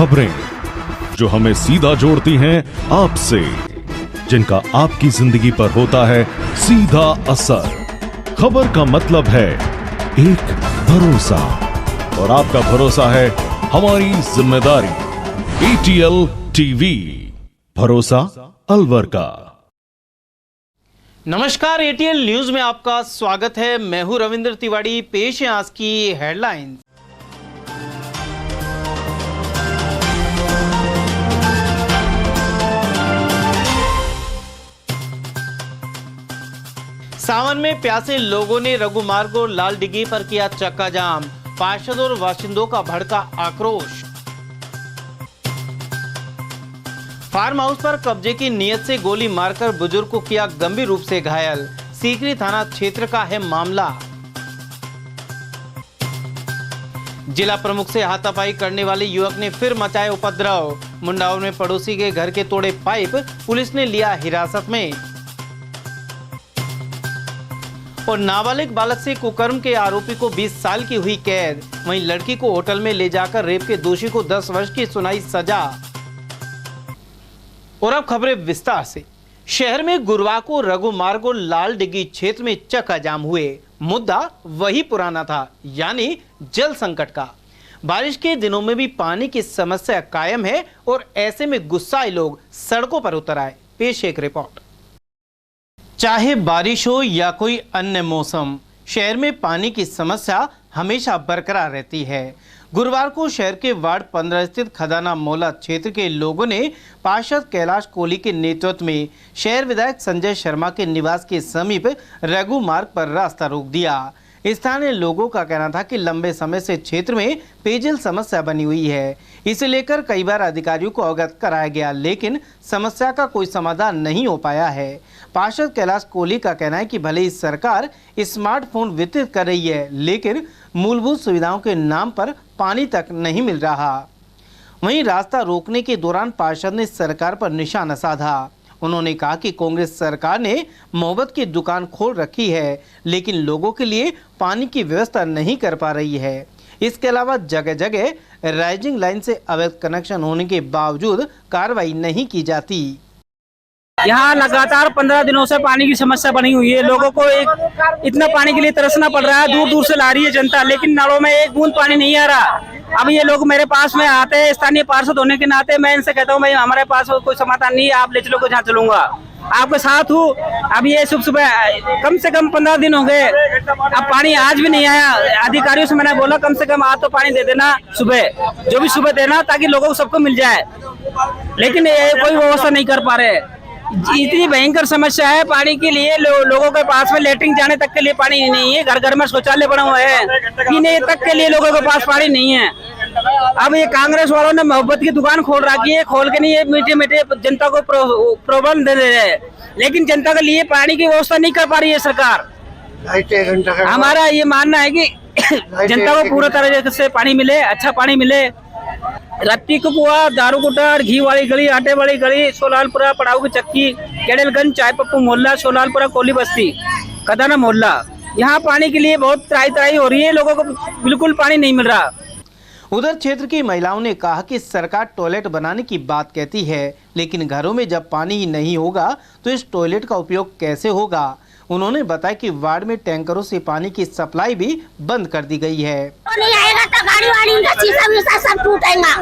खबरें जो हमें सीधा जोड़ती हैं आपसे, जिनका आपकी जिंदगी पर होता है सीधा असर। खबर का मतलब है एक भरोसा, और आपका भरोसा है हमारी जिम्मेदारी। ATL टीवी, भरोसा अलवर का। नमस्कार, ATL न्यूज में आपका स्वागत है। मैं हूं रविंद्र तिवारी। पेश है आज की हेडलाइंस। सावन में प्यासे लोगों ने रघुमार्ग और लाल डिगी पर किया चक्का जाम। पार्षद और बाशिंदों का भड़का आक्रोश। फार्म हाउस पर कब्जे की नीयत से गोली मारकर बुजुर्ग को किया गंभीर रूप से घायल। सीकरी थाना क्षेत्र का है मामला। जिला प्रमुख से हाथापाई करने वाले युवक ने फिर मचाया उपद्रव। मुंडाओं में पड़ोसी के घर के तोड़े पाइप, पुलिस ने लिया हिरासत में। और नाबालिग बालक से कुकर्म के आरोपी को 20 साल की हुई कैद। वहीं लड़की को होटल में ले जाकर रेप के दोषी को 10 वर्ष की सुनाई सजा। और अब खबरें विस्तार से। शहर में गुरुवार को रघुमार्ग और लाल डिगी क्षेत्र में चक्का जाम हुए। मुद्दा वही पुराना था, यानी जल संकट का। बारिश के दिनों में भी पानी की समस्या कायम है और ऐसे में गुस्साए लोग सड़कों पर उतर आए। पेश एक रिपोर्ट। चाहे बारिश हो या कोई अन्य मौसम, शहर में पानी की समस्या हमेशा बरकरार रहती है। गुरुवार को शहर के वार्ड 15 स्थित खदाना मोहल्ला क्षेत्र के लोगों ने पार्षद कैलाश कोहली के नेतृत्व में शहर विधायक संजय शर्मा के निवास के समीप रघु मार्ग पर रास्ता रोक दिया। स्थानीय लोगों का कहना था कि लंबे समय से क्षेत्र में पेयजल समस्या बनी हुई है। इसे लेकर कई बार अधिकारियों को अवगत कराया गया, लेकिन समस्या का कोई समाधान नहीं हो पाया है। पार्षद कैलाश कोहली का कहना है कि भले ही सरकार स्मार्टफोन वितरित कर रही है, लेकिन मूलभूत सुविधाओं के नाम पर पानी तक नहीं मिल रहा। वहीं रास्ता रोकने के दौरान पार्षद ने सरकार पर निशाना साधा। उन्होंने कहा कि कांग्रेस सरकार ने मोहब्बत की दुकान खोल रखी है, लेकिन लोगों के लिए पानी की व्यवस्था नहीं कर पा रही है। इसके अलावा जगह जगह राइजिंग लाइन से अवैध कनेक्शन होने के बावजूद कार्रवाई नहीं की जाती। यहाँ लगातार 15 दिनों से पानी की समस्या बनी हुई है। लोगों को इतना पानी के लिए तरसना पड़ रहा है। दूर दूर से ला रही है जनता, लेकिन नलों में एक बूंद पानी नहीं आ रहा। अब ये लोग मेरे पास में आते हैं, स्थानीय पार्षद होने के नाते मैं इनसे कहता हूँ भाई हमारे पास कोई समाधान नहीं है, आप ले चलो, जहाँ चलूंगा आपके साथ हूँ। अब ये सुबह कम से कम 15 दिन हो गए, अब पानी आज भी नहीं आया। अधिकारियों से मैंने बोला कम से कम आज तो पानी दे देना, सुबह जो भी सुबह देना, ताकि लोगों को सबको मिल जाए, लेकिन ये कोई व्यवस्था नहीं कर पा रहे। इतनी भयंकर समस्या है पानी के लिए। लोगों के पास में लेटरिन जाने तक के लिए पानी नहीं है। घर घर में शौचालय बना हुआ है, पीने तक के लिए लोगों के पास पानी नहीं है। अब ये कांग्रेस वालों ने मोहब्बत की दुकान खोल रखी है। खोल के नहीं, ये मीठे मीठे जनता को प्रबंध दे रहे हैं, लेकिन जनता के लिए पानी की व्यवस्था नहीं कर पा रही है सरकार। हमारा ये मानना है कि जनता को पूरा तरह से पानी मिले, अच्छा पानी मिले। रत्ती कुआ, दारू कुटर, घी वाली गली, आटे वाली गली, सोलालपुरा, पड़ाऊ की चक्की, केडलगंज, चाय पप्पू मोहल्ला, सोलालपुरा, कोली बस्ती, खदाना मोहल्ला, यहाँ पानी के लिए बहुत त्राही हो रही है। लोगों को बिल्कुल पानी नहीं मिल रहा। उधर क्षेत्र की महिलाओं ने कहा कि सरकार टॉयलेट बनाने की बात कहती है, लेकिन घरों में जब पानी ही नहीं होगा तो इस टॉयलेट का उपयोग कैसे होगा। उन्होंने बताया कि वार्ड में टैंकरों से पानी की सप्लाई भी बंद कर दी गई है। तो नहीं आएगा तो गाड़ी वाड़ी इनका शीशा वीशा सब टूटेगा।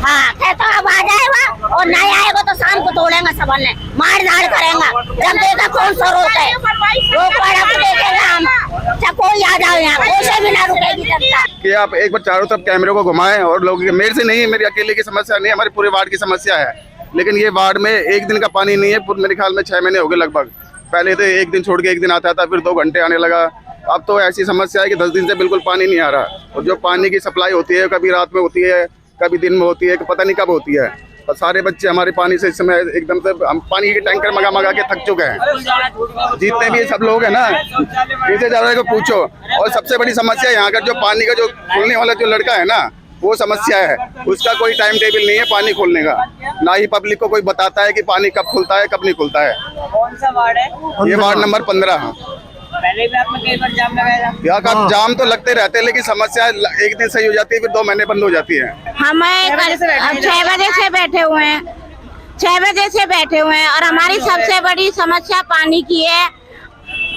हाँ, कहता अब आ जाएगा और नहीं आएगा तो शाम को तोड़ेंगे, सबन ने मार धाड़ करेंगे। जब देखा कौन सा रोक है, रोक वाला को देखेगा हम, चाहे कोई आ जाए यहाँ, कोई भी ना रुकेगी जनता। कि आप एक बार चारों तरफ कैमरे को घुमाएं और लोग, मेरे से नहीं है, मेरी अकेले की समस्या नहीं है, हमारे पूरे वार्ड की समस्या है। लेकिन ये वार्ड में एक दिन का पानी नहीं है, मेरे ख्याल में 6 महीने हो गए लगभग। पहले तो एक दिन छोड़ के एक दिन आता था, फिर 2 घंटे आने लगा। अब तो ऐसी समस्या है कि 10 दिन से बिल्कुल पानी नहीं आ रहा। और जो पानी की सप्लाई होती है, कभी रात में होती है, कभी दिन में होती है, पता नहीं कब होती है। और सारे बच्चे हमारे पानी से इस समय एकदम से, हम पानी के टैंकर मंगा के थक चुके हैं। जितने भी सब लोग हैं ना, इसे ज़्यादा को पूछो। और सबसे बड़ी समस्या यहाँ का जो पानी का जो खोलने वाला जो लड़का है ना, वो समस्या है। उसका कोई टाइम टेबल नहीं है पानी खोलने का, ना ही पब्लिक को कोई बताता है कि पानी कब खुलता है कब नहीं खुलता है। कौन सा वार्ड है? ये वार्ड नंबर 15 है। पहले भी आपने कई बार जाम लगाया था। यहाँ का जाम तो लगते रहते हैं, लेकिन समस्या एक दिन सही हो जाती है, फिर 2 महीने बंद हो जाती है। हमें 6 बजे से बैठे हुए हैं, 6 बजे से बैठे हुए हैं और हमारी सबसे बड़ी समस्या पानी की है।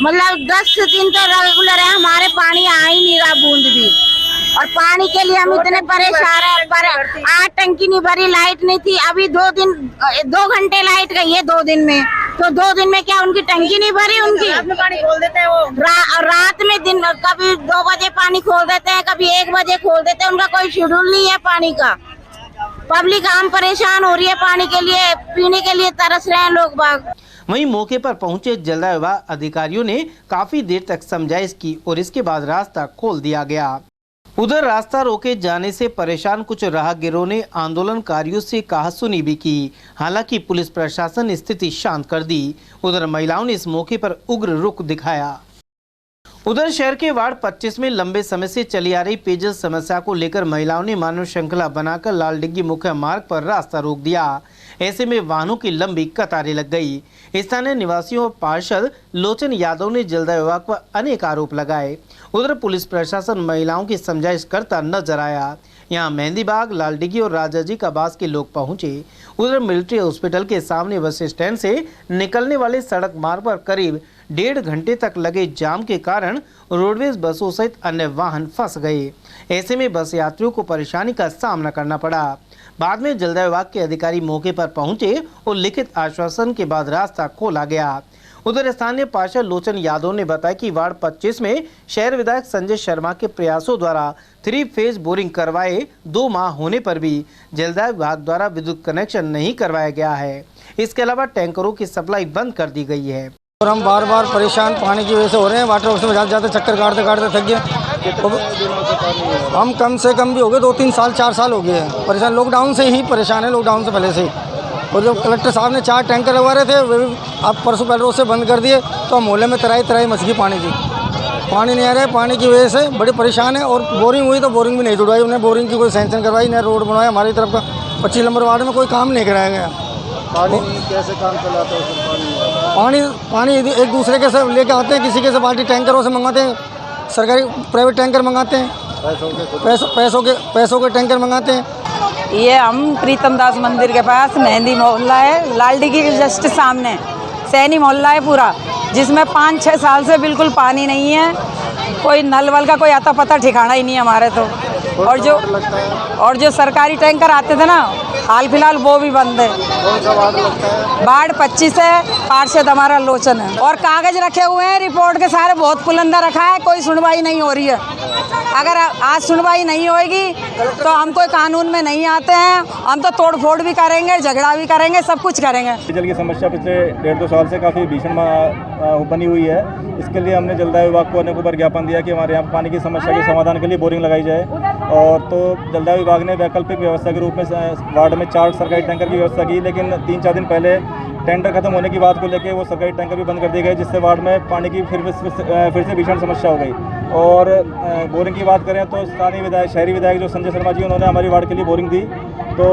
मतलब 10 दिन तो रेगुलर है, हमारे पानी आ ही नहीं रहा बूंद भी, और पानी के लिए हम इतने परेशान हैं। पर 8 टंकी नहीं भरी, लाइट नहीं थी। अभी 2 घंटे लाइट गई है 2 दिन में, तो 2 दिन में क्या उनकी टंकी नहीं भरी? उनकी रात में पानी खोल देते हैं वो, रात में दिन कभी 2 बजे पानी खोल देते हैं, कभी 1 बजे खोल देते हैं। उनका कोई शेड्यूल नहीं है पानी का। पब्लिक आम परेशान हो रही है पानी के लिए, पीने के लिए तरस रहे हैं लोग बाग। वहीं मौके पर पहुंचे जल विभाग अधिकारियों ने काफी देर तक समझाइश की और इसके बाद रास्ता खोल दिया गया। उधर रास्ता रोके जाने से परेशान कुछ राहगीरों ने आंदोलनकारियों से कहासुनी भी की। हालांकि पुलिस प्रशासन ने स्थिति शांत कर दी। उधर महिलाओं ने इस मौके पर उग्र रुख दिखाया। उधर शहर के वार्ड 25 में लंबे समय से चली आ रही पेयजल समस्या को लेकर महिलाओं ने मानव श्रृंखला बनाकर लाल डिग्गी मुख्य मार्ग पर रास्ता रोक दिया। ऐसे में वाहनों की लंबी कतारें लग गई। स्थानीय निवासियों और पार्षद लोचन यादव ने जलदाय विभाग पर अनेक आरोप लगाए। उधर पुलिस प्रशासन महिलाओं की समझाइश करता नजर आया। यहाँ मेहंदीबाग, लाल डिग्गी और राजाजी का बास के लोग पहुंचे। उधर मिलिट्री हॉस्पिटल के सामने बस स्टैंड से निकलने वाले सड़क मार्ग पर करीब 1.5 घंटे तक लगे जाम के कारण रोडवेज बसों सहित अन्य वाहन फंस गए। ऐसे में बस यात्रियों को परेशानी का सामना करना पड़ा। बाद में जलदाय विभाग के अधिकारी मौके पर पहुंचे और लिखित आश्वासन के बाद रास्ता खोला गया। उधर स्थानीय पार्षद लोचन यादव ने बताया कि वार्ड 25 में शहर विधायक संजय शर्मा के प्रयासों द्वारा 3 फेज बोरिंग करवाए 2 माह होने पर भी जलदाय विभाग द्वारा विद्युत कनेक्शन नहीं करवाया गया है। इसके अलावा टैंकरों की सप्लाई बंद कर दी गई है। और हम बार बार परेशान पानी की वजह से हो रहे हैं। वाटर वर्क्स में जाते चक्कर काटते काटते थक गए। हम कम से कम भी हो गए 2-3 साल 4 साल हो गए हैं परेशान। लॉकडाउन से ही परेशान है, लॉकडाउन से पहले से ही। और जब कलेक्टर साहब ने 4 टैंकर लगवा रहे थे, वे भी अब परसों पहले रोज से बंद कर दिए, तो हम मोहल्ले में तराई मच गई पानी की। पानी नहीं आ रहा है, पानी की वजह से बड़े परेशान है। और बोरिंग हुई तो बोरिंग भी नहीं जुड़वाई उन्हें, बोरिंग की कोई सैंक्शन करवाई न रोड बनवाया। हमारी तरफ का 25 नंबर वार्ड में कोई काम नहीं कराया गया। पानी कैसे काम चलाते हैं? पानी एक दूसरे के से लेके आते हैं, किसी के से बाल्टी टैंकरों से मंगाते हैं, सरकारी प्राइवेट टैंकर मंगाते हैं, पैसों के टैंकर मंगाते हैं। ये हम प्रीतम दास मंदिर के पास मेहंदी मोहल्ला है, लाल डिग्गी के जस्ट सामने सैनी मोहल्ला है पूरा, जिसमें 5-6 साल से बिल्कुल पानी नहीं है। कोई नल वल का कोई आता पता ठिकाना ही नहीं है हमारे तो। और जो सरकारी टैंकर आते थे ना, हाल फिलहाल वो भी बंद है। वार्ड 25 है, पार्षद हमारा लोचन है। और कागज रखे हुए हैं रिपोर्ट के सारे, बहुत पुलंदा रखा है, कोई सुनवाई नहीं हो रही है। अगर आज सुनवाई नहीं होगी तो हम कोई कानून में नहीं आते हैं। हम तो तोड़ फोड़ भी करेंगे, झगड़ा भी करेंगे, सब कुछ करेंगे। जल की समस्या पिछले 1.5-2 साल से काफ़ी भीषण बनी हुई है। इसके लिए हमने जलदाय विभाग को अनेक बार ज्ञापन दिया कि हमारे यहाँ पानी की समस्या के समाधान के लिए बोरिंग लगाई जाए। और तो जलदाय विभाग ने वैकल्पिक व्यवस्था के रूप में वार्ड में 4 सरकारी टैंकर की व्यवस्था की, लेकिन 3-4 दिन पहले टेंडर खत्म होने की बात को लेकर वो सरकारी टैंकर भी बंद कर दिए गए, जिससे वार्ड में पानी की फिर से भीषण समस्या हो गई। और बोरिंग की बात करें तो स्थानीय विधायक, शहरी विधायक जो संजय शर्मा जी, उन्होंने हमारी वार्ड के लिए बोरिंग दी। तो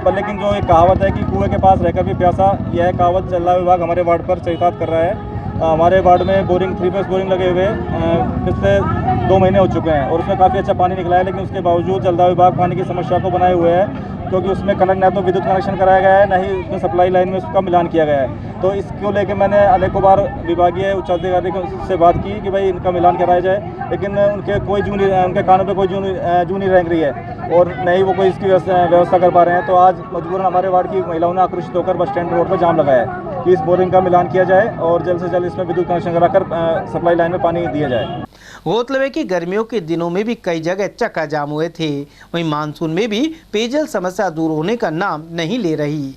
पर लेकिन जो एक कहावत है कि कुएं के पास रहकर भी प्यासा, यह कहावत जलदाय विभाग हमारे वार्ड पर चरितार्थ कर रहा है। हमारे वार्ड में 3 फेज बोरिंग लगे हुए पिछले 2 महीने हो चुके हैं और उसमें काफ़ी अच्छा पानी निकला है। लेकिन उसके बावजूद जलदाय विभाग पानी की समस्या को बनाए हुए है, क्योंकि उसमें न तो विद्युत कनेक्शन कराया गया है, न ही उसमें सप्लाई लाइन में उसका मिलान किया गया है। तो इसको लेकर मैंने अनेकों बार विभागीय उच्चाधिकारी से बात की कि भाई इनका मिलान कराया जाए, लेकिन उनके कानों पे कोई जू नहीं रह रही है और न ही वो कोई इसकी व्यवस्था कर पा रहे हैं। तो आज मजबूरन हमारे वार्ड की महिलाओं ने आक्रोशित होकर बस स्टैंड रोड पर जाम लगाया है कि इस बोरिंग का मिलान किया जाए और जल्द से जल्द इसमें विद्युत कनेक्शन कराकर सप्लाई लाइन में पानी दिया जाए। गौरतलब है कि गर्मियों के दिनों में भी कई जगह चक्का जाम हुए थे। वहीं मानसून में भी पेयजल समस्या दूर होने का नाम नहीं ले रही।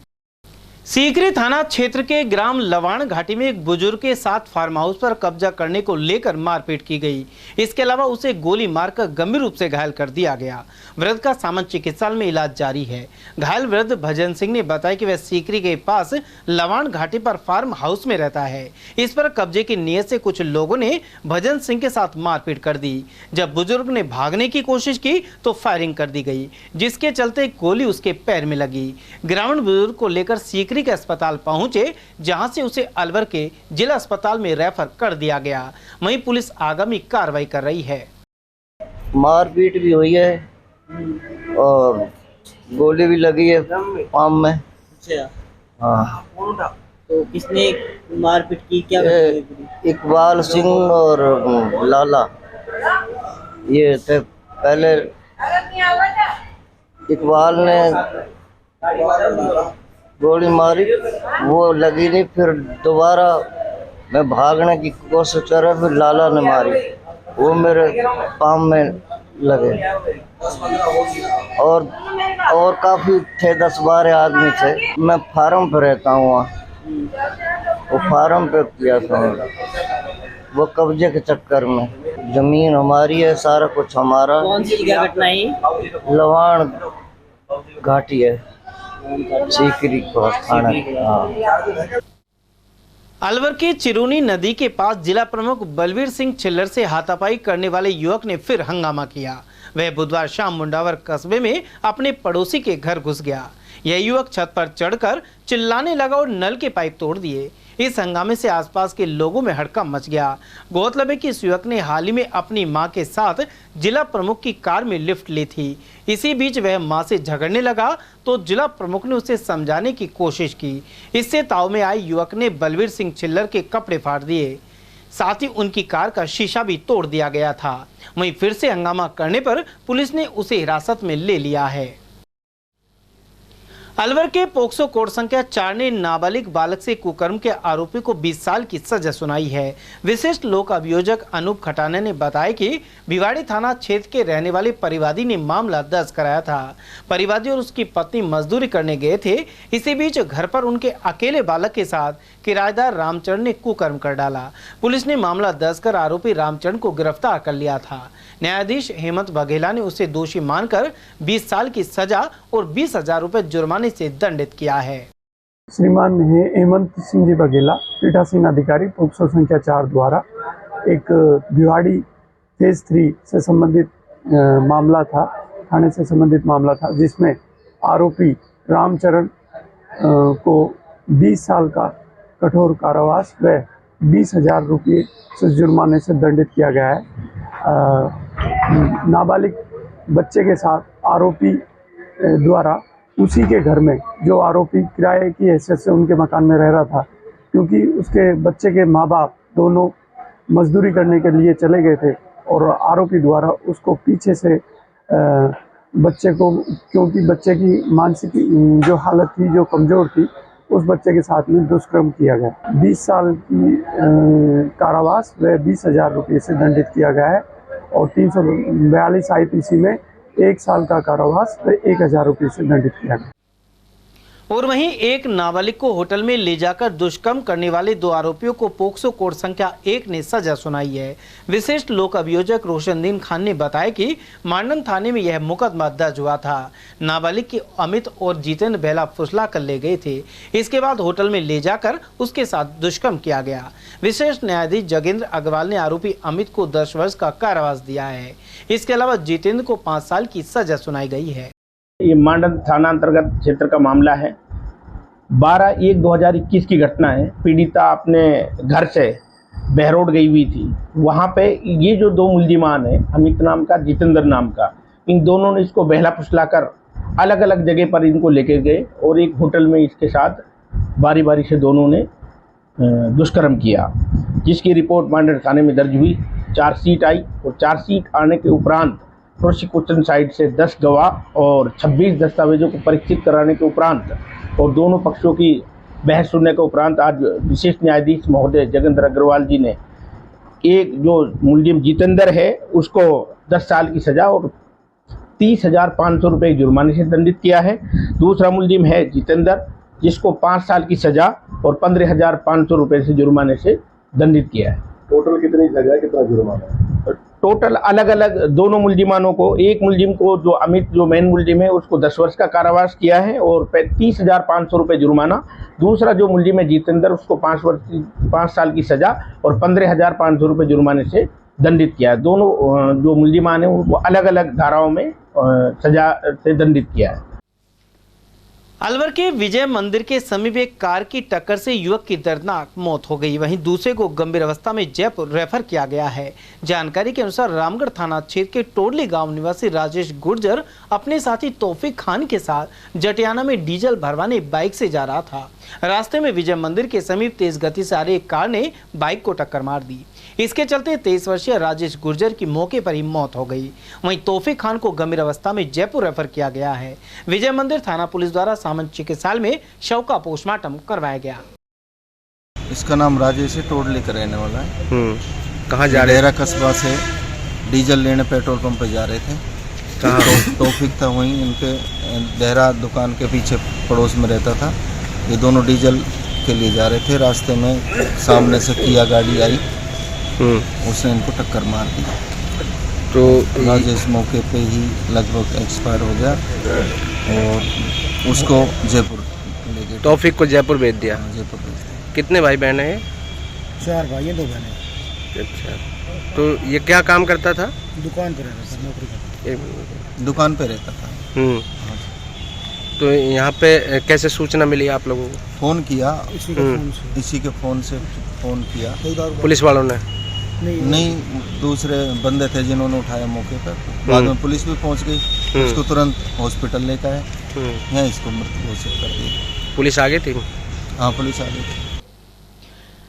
सीकरी थाना क्षेत्र के ग्राम लवाण घाटी में एक बुजुर्ग के साथ फार्म हाउस पर कब्जा करने को लेकर मारपीट की गई। इसके अलावा उसे गोली मारकर गंभीर रूप से घायल कर दिया गया। वृद्ध का सामान्य चिकित्सालय में इलाज जारी है। घायल वृद्ध भजन सिंह ने बताया कि वह सीकरी के पास लवाण घाटी पर फार्म हाउस में रहता है। इस पर कब्जे की नीयत से कुछ लोगों ने भजन सिंह के साथ मारपीट कर दी। जब बुजुर्ग ने भागने की कोशिश की तो फायरिंग कर दी गई, जिसके चलते गोली उसके पैर में लगी। ग्रामीण बुजुर्ग को लेकर सीकरी सीकरी के अस्पताल पहुंचे, जहां से उसे अलवर के जिला अस्पताल में रेफर कर दिया गया। वहीं पुलिस आगामी कार्रवाई कर रही है। मारपीट भी हुई है और गोली भी लगी है पाम में। हाँ, तो किसने मारपीट की, क्या इकबाल सिंह और लाला ये थे। पहले इकबाल ने गोली मारी, वो लगी नहीं, फिर दोबारा मैं भागने की कोशिश कर रहा, फिर लाला ने मारी, वो मेरे पाम में लगे। और काफ़ी थे, 10-12 आदमी थे। मैं फार्म पे रहता हूँ वहाँ, वो फार्म पे किया था वो कब्जे के चक्कर में। जमीन हमारी है, सारा कुछ हमारा। कौन सी जगह घटना है? लवाण घाटी है, सीकरी को थाना। हाँ। अलवर के चिरूनी नदी के पास जिला प्रमुख बलवीर सिंह छिल्लर से हाथापाई करने वाले युवक ने फिर हंगामा किया। वह बुधवार शाम मुंडावर कस्बे में अपने पड़ोसी के घर घुस गया। यह युवक छत पर चढ़कर चिल्लाने लगा और नल के पाइप तोड़ दिए। इस हंगामे से आसपास के लोगों में हड़कंप मच गया। गौरतलब है कि इस युवक ने हाल ही में अपनी मां के साथ जिला प्रमुख की कार में लिफ्ट ली थी। इसी बीच वह मां से झगड़ने लगा तो जिला प्रमुख ने उसे समझाने की कोशिश की। इससे ताव में आए युवक ने बलवीर सिंह छिल्लर के कपड़े फाड़ दिए, साथ ही उनकी कार का शीशा भी तोड़ दिया गया था। वहीं फिर से हंगामा करने पर पुलिस ने उसे हिरासत में ले लिया है। अलवर के पोक्सो कोड संख्या 4 ने नाबालिग बालक से कुकर्म के आरोपी को 20 साल की सजा सुनाई है। विशिष्ट लोक अभियोजक अनूप खटाने ने बताया कि भिवाड़ी थाना क्षेत्र के रहने वाले परिवादी ने मामला दर्ज कराया था। परिवादी और उसकी पत्नी मजदूरी करने गए थे। इसी बीच घर पर उनके अकेले बालक के साथ किराएदार रामचरण ने कुकर्म कर डाला। पुलिस ने मामला दर्ज कर आरोपी रामचरण को गिरफ्तार कर लिया था। न्यायाधीश हेमंत बघेला ने उसे दोषी मानकर 20 साल की सजा और 20,000 रुपए जुर्माने से दंडित किया है। श्रीमान हेमंत सिंह जी बघेला, पीठासीन अधिकारी, पोक्सो संख्या 4 द्वारा एक भिवाड़ी फेज 3 से संबंधित मामला था, थाने से संबंधित मामला था, जिसमें आरोपी रामचरण को 20 साल का कठोर कारावास व 20,000 रुपये से जुर्माने से दंडित किया गया है। नाबालिग बच्चे के साथ आरोपी द्वारा उसी के घर में, जो आरोपी किराए की हैसियत से उनके मकान में रह रहा था, क्योंकि उसके बच्चे के माँ बाप दोनों मजदूरी करने के लिए चले गए थे और आरोपी द्वारा उसको पीछे से बच्चे को, क्योंकि बच्चे की मानसिक जो हालत थी, जो कमज़ोर थी, उस बच्चे के साथ में दुष्कर्म किया गया। 20 साल की कारावास व 20,000 रुपये से दंडित किया गया है और 342 IPC में 1 साल का कारावास व 1,000 रुपये से दंडित किया गया। और वहीं एक नाबालिग को होटल में ले जाकर दुष्कर्म करने वाले 2 आरोपियों को पोक्सो कोड संख्या 1 ने सजा सुनाई है। विशिष्ट लोक अभियोजक रोशनदीन खान ने बताया कि मांडन थाने में यह मुकदमा दर्ज हुआ था। नाबालिग की अमित और जितेंद्र बेला फुसला कर ले गए थे। इसके बाद होटल में ले जाकर उसके साथ दुष्कर्म किया गया। विशेष न्यायाधीश जगेंद्र अग्रवाल ने आरोपी अमित को 10 वर्ष का कारावास दिया है। इसके अलावा जितेंद्र को 5 साल की सजा सुनाई गई है। ये मांडन थाना अंतर्गत क्षेत्र का मामला है। 12/1/2021 की घटना है। पीड़िता अपने घर से बहरोड गई हुई थी। वहाँ पे ये जो 2 मुल्जिमान हैं, अमित नाम का, जितेंद्र नाम का, इन दोनों ने इसको बहला फुसला कर अलग अलग जगह पर इनको लेके गए और एक होटल में इसके साथ बारी बारी से दोनों ने दुष्कर्म किया, जिसकी रिपोर्ट मांडन थाने में दर्ज हुई। चार्जशीट आई और चार्जशीट आने के उपरांत प्रोसिक्यूशन साइड से 10 गवाह और 26 दस्तावेजों को परीक्षित कराने के उपरांत और दोनों पक्षों की बहस सुनने के उपरांत आज विशेष न्यायाधीश महोदय जगेंद्र अग्रवाल जी ने एक जो मुलजिम जितेंद्र है उसको 10 साल की सज़ा और 30,500 रुपये जुर्माने से दंडित किया है। दूसरा मुलजिम है जितेंद्र, जिसको 5 साल की सज़ा और 15,500 रुपये से जुर्माने से दंडित किया है। टोटल कितनी सजा, कितना जुर्माना? टोटल अलग अलग दोनों मुलजिमानों को, एक मुलजिम को जो अमित जो मेन मुलजिम है उसको 10 वर्ष का कारावास किया है और 30,500 रुपये जुर्माना। दूसरा जो मुलजिम है जितेंद्र, उसको 5 साल की सज़ा और 15,500 रुपये जुर्माने से दंडित किया है। दोनों जो मुलजिमान हैं उनको अलग अलग धाराओं में सजा से दंडित किया है। अलवर के विजय मंदिर के समीप एक कार की टक्कर से युवक की दर्दनाक मौत हो गई। वहीं दूसरे को गंभीर अवस्था में जयपुर रेफर किया गया है। जानकारी के अनुसार रामगढ़ थाना क्षेत्र के टोडली गांव निवासी राजेश गुर्जर अपने साथी तौफीक खान के साथ जटियाना में डीजल भरवाने बाइक से जा रहा था। रास्ते में विजय मंदिर के समीप तेज गति से आ रही एक कार ने बाइक को टक्कर मार दी। इसके चलते 23 वर्षीय राजेश गुर्जर की मौके पर ही मौत हो गई। वहीं तौफीक खान को गंभीर अवस्था में जयपुर रेफर किया गया है। विजय मंदिर थाना पुलिस द्वारा सामान्य चिकित्सालय में शव का पोस्टमार्टम करवाया गया। इसका नाम राजेश है, टोडली का रहने वाला है। कहाँ जा रहे? डेरा कस्बा से डीजल लेने पेट्रोल पंप पे जा रहे थे। कहाँ? तौफीक था वहीं इनके देहरा दुकान के पीछे पड़ोस में रहता था। ये दोनों डीजल के लिए जा रहे थे। रास्ते में सामने से किया गाड़ी आई, उसने इनको टक्कर मार दी। तो राजेश मौके पे ही लगभग एक्सपायर हो गया और उसको जयपुर ले गए। तौफीक को जयपुर भेज दिया? जयपुर भेज दिया। कितने भाई बहन हैं? 4 भाई हैं, 2 बहनें। अच्छा, तो ये क्या काम करता था? दुकान पे रहता था, नौकरी करता था। दुकान पे रहता था। तो यहाँ पे कैसे सूचना मिली आप लोगों को? फ़ोन किया, इसी के फ़ोन से फ़ोन किया। पुलिस वालों ने? नहीं, दूसरे बंदे थे जिन्होंने उठाया मौके पर। बाद में पुलिस भी पहुंच गई, उसको तुरंत हॉस्पिटल लेकर आए। यहाँ इसको मृत्यु घोषित कर दी। पुलिस आ गई थी? हाँ, पुलिस आ गई थी।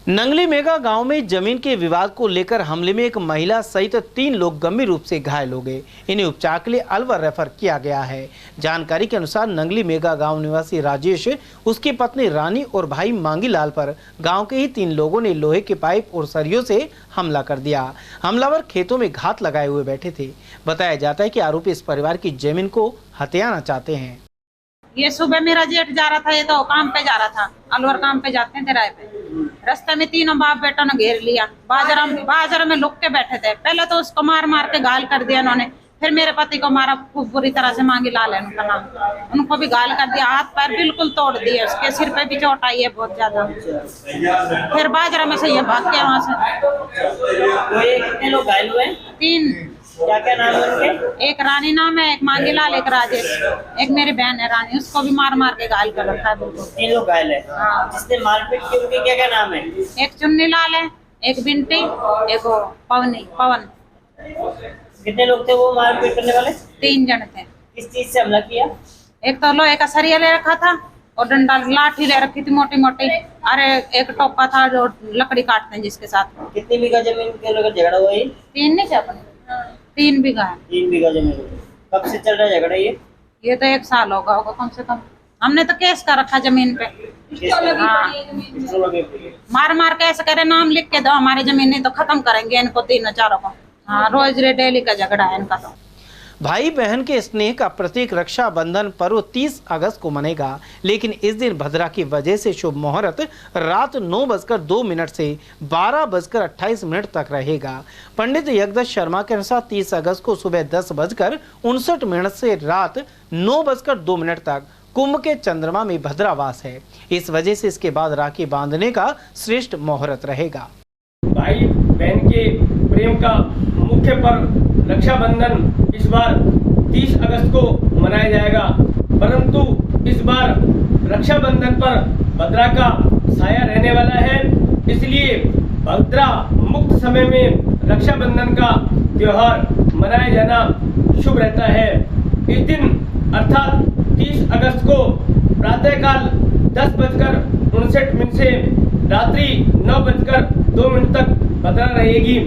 नंगली मेगा गांव में जमीन के विवाद को लेकर हमले में एक महिला सहित 3 लोग गंभीर रूप से घायल हो गए। इन्हें उपचार के लिए अलवर रेफर किया गया है। जानकारी के अनुसार नंगली मेगा गांव निवासी राजेश, उसकी पत्नी रानी और भाई मांगीलाल पर गांव के ही 3 लोगों ने लोहे के पाइप और सरियों से हमला कर दिया। हमलावर खेतों में घात लगाए हुए बैठे थे। बताया जाता है कि आरोपी इस परिवार की जमीन को हथियाना चाहते हैं। ये सुबह मेरा जेठ जा रहा था, ये तो काम पे जा रहा था, अलवर काम पे जाते हैं किराए पे। रास्ते में तीनों बाप बेटा ने घेर लिया। बाजार में लुक के बैठे थे। पहले तो उसको मार मार के घायल कर दिया इन्होंने, फिर मेरे पति को मारा खूब बुरी तरह से। मांगीलाल है उनका नाम, उनको भी घायल कर दिया, हाथ पैर बिल्कुल तोड़ दिए, उसके सिर पे भी चोट आई है बहुत ज्यादा। फिर बाजार में से ये भाग गया वहाँ से। कितने लोग घायल हुए? 3। क्या नाम है उनके? एक रानी नाम है, एक मांगीलाल, एक राजेश, एक मेरी बहन है रानी, उसको भी मार मार के घायल कर रखा है बिल्कुल। 3 लोग घायल है। हाँ। जिसने मारपीट की उनके क्या नाम है? एक चुन्नी लाल है, एक बिंटी, एक पवन। कितने लोग थे वो मारपीट करने वाले? 3 जन थे। किस चीज से हमला किया? एक तो लोहे का सरिया ले रखा था और डंडा लाठी ले रखी थी मोटी मोटी, अरे एक टोपा था जो लकड़ी काटते हैं जिसके साथ। कितनी बीघा जमीन के लोग झगड़ा हुआ है? 3 नहीं थे अपने, 3 बीघा है। 3 बीघा जमीन। कब से चल रहा है झगड़ा ये तो 1 साल होगा कम से कम। हमने तो केस कर रखा जमीन पे। हाँ। मार मार के ऐसे करे, नाम लिख के दो हमारी जमीन, नहीं तो खत्म करेंगे इनको 3-4 को। हाँ, रोज डेली का झगड़ा है इनका। तो भाई बहन के स्नेह का प्रतीक रक्षाबंधन पर्व 30 अगस्त को मनेगा, लेकिन इस दिन भद्रा की वजह से शुभ मुहूर्त रात 9:02 से 12:28 तक रहेगा। पंडित यज्ञदत्त शर्मा के अनुसार 30 अगस्त को सुबह 10:59 से रात 9:02 तक कुंभ के चंद्रमा में भद्रावास है। इस वजह से इसके बाद राखी बांधने का श्रेष्ठ मुहूर्त रहेगा। भाई बहन के प्रेम का मुख्य पर्व रक्षाबंधन इस बार 30 अगस्त को मनाया जाएगा, परंतु इस बार रक्षाबंधन पर भद्रा का साया रहने वाला है, इसलिए भद्रा मुक्त समय में रक्षाबंधन का त्योहार मनाया जाना शुभ रहता है। इस दिन अर्थात 30 अगस्त को प्रातःकाल 10:59 से रात्रि 9:02 तक भद्रा रहेगी।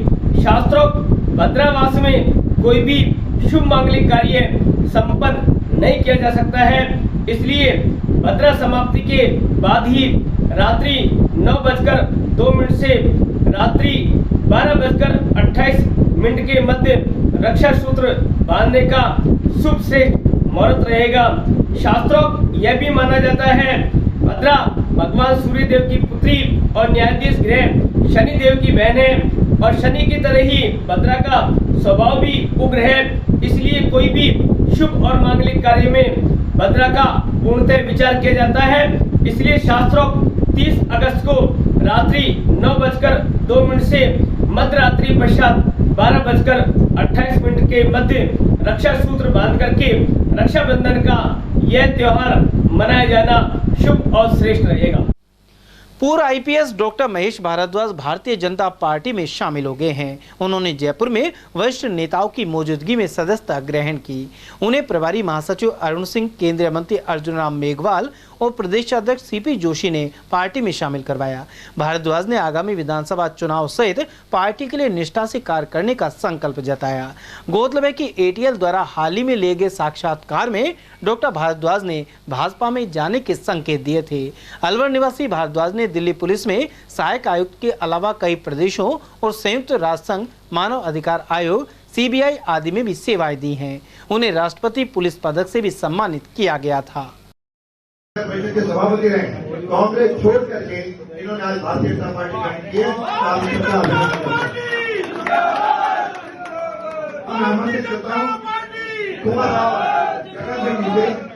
शास्त्रोक्त भद्रावास में कोई भी शुभ मांगलिक कार्य संपन्न नहीं किया जा सकता है, इसलिए भद्रा समाप्ति के बाद ही रात्रि 9:02 से रात्रि 12:28 के मध्य रक्षा सूत्र बांधने का शुभ श्रेष्ठ मुहूर्त रहेगा। शास्त्रोक्त यह भी माना जाता है भद्रा भगवान सूर्य देव की पुत्री और न्यायाधीश ग्रह शनि देव की बहन है, और शनि की तरह ही भद्रा का स्वभाव भी उग्र है, इसलिए कोई भी शुभ और मांगलिक कार्य में भद्रा का पूर्णतः विचार किया जाता है। इसलिए शास्त्रोक्त 30 अगस्त को रात्रि 9:02 से मध्य रात्रि पश्चात 12:28 के मध्य रक्षा सूत्र बांध करके रक्षाबंधन का यह त्योहार मनाया जाना शुभ और श्रेष्ठ रहेगा। पूर्व IPS doctor Mahesh Bhardwaj Bharatiya Janata party में शामिल हो गए हैं। उन्होंने जयपुर में वरिष्ठ नेताओं की मौजूदगी में सदस्यता ग्रहण की। उन्हें प्रभारी महासचिव अरुण सिंह, केंद्रीय मंत्री अर्जुन राम मेघवाल और प्रदेश अध्यक्ष सीपी जोशी ने पार्टी में शामिल करवाया। भारद्वाज ने आगामी विधानसभा चुनाव सहित पार्टी के लिए निष्ठा से कार्य करने का संकल्प जताया। गौरतलब है कि एटीएल द्वारा हाल ही में लिए गए साक्षात्कार में डॉक्टर भारद्वाज ने भाजपा में जाने के संकेत दिए थे। अलवर निवासी भारद्वाज ने दिल्ली पुलिस में सहायक आयुक्त के अलावा कई प्रदेशों और संयुक्त राष्ट्र संघ, मानव अधिकार आयोग, सीबीआई आदि में भी सेवाएं दी हैं। उन्हें राष्ट्रपति पुलिस पदक से भी सम्मानित किया गया था। परिषद के सभापति रहे, कांग्रेस छोड़ करके इन्होंने आज भारतीय जनता पार्टी ज्वाइन की है। मैं आमंत्रित करता हूं कुमार राव जगन सिंह।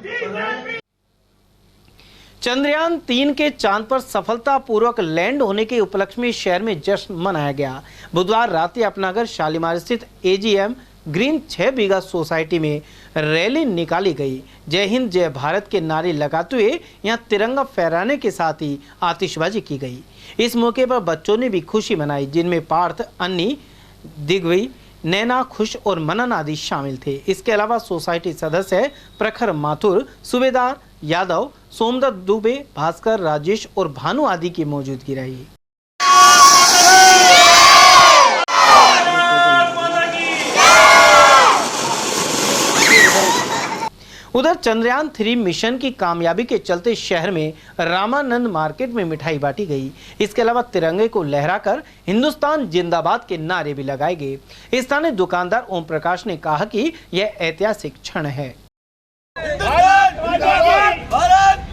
चंद्रयान 3 के चांद पर सफलतापूर्वक लैंड होने के उपलक्ष्य में शहर में जश्न मनाया गया। बुधवार रात अपनागर शालीमार स्थित एजीएम ग्रीन 6 बीघा सोसाइटी में रैली निकाली गई। जय हिंद जय भारत के नारे लगाते हुए यहां तिरंगा फहराने के साथ ही आतिशबाजी की गई। इस मौके पर बच्चों ने भी खुशी मनाई, जिनमें पार्थ, अन्नी, दिग्विजय, नैना, खुश और मनन आदि शामिल थे। इसके अलावा सोसाइटी सदस्य प्रखर माथुर, सूबेदार यादव, सोमदत्त दुबे, भास्कर, राजेश और भानु आदि की मौजूदगी रही। उधर चंद्रयान 3 मिशन की कामयाबी के चलते शहर में रामानंद मार्केट में मिठाई बांटी गई। इसके अलावा तिरंगे को लहराकर हिंदुस्तान जिंदाबाद के नारे भी लगाए गए। स्थानीय दुकानदार ओम प्रकाश ने कहा कि यह ऐतिहासिक क्षण है। भारत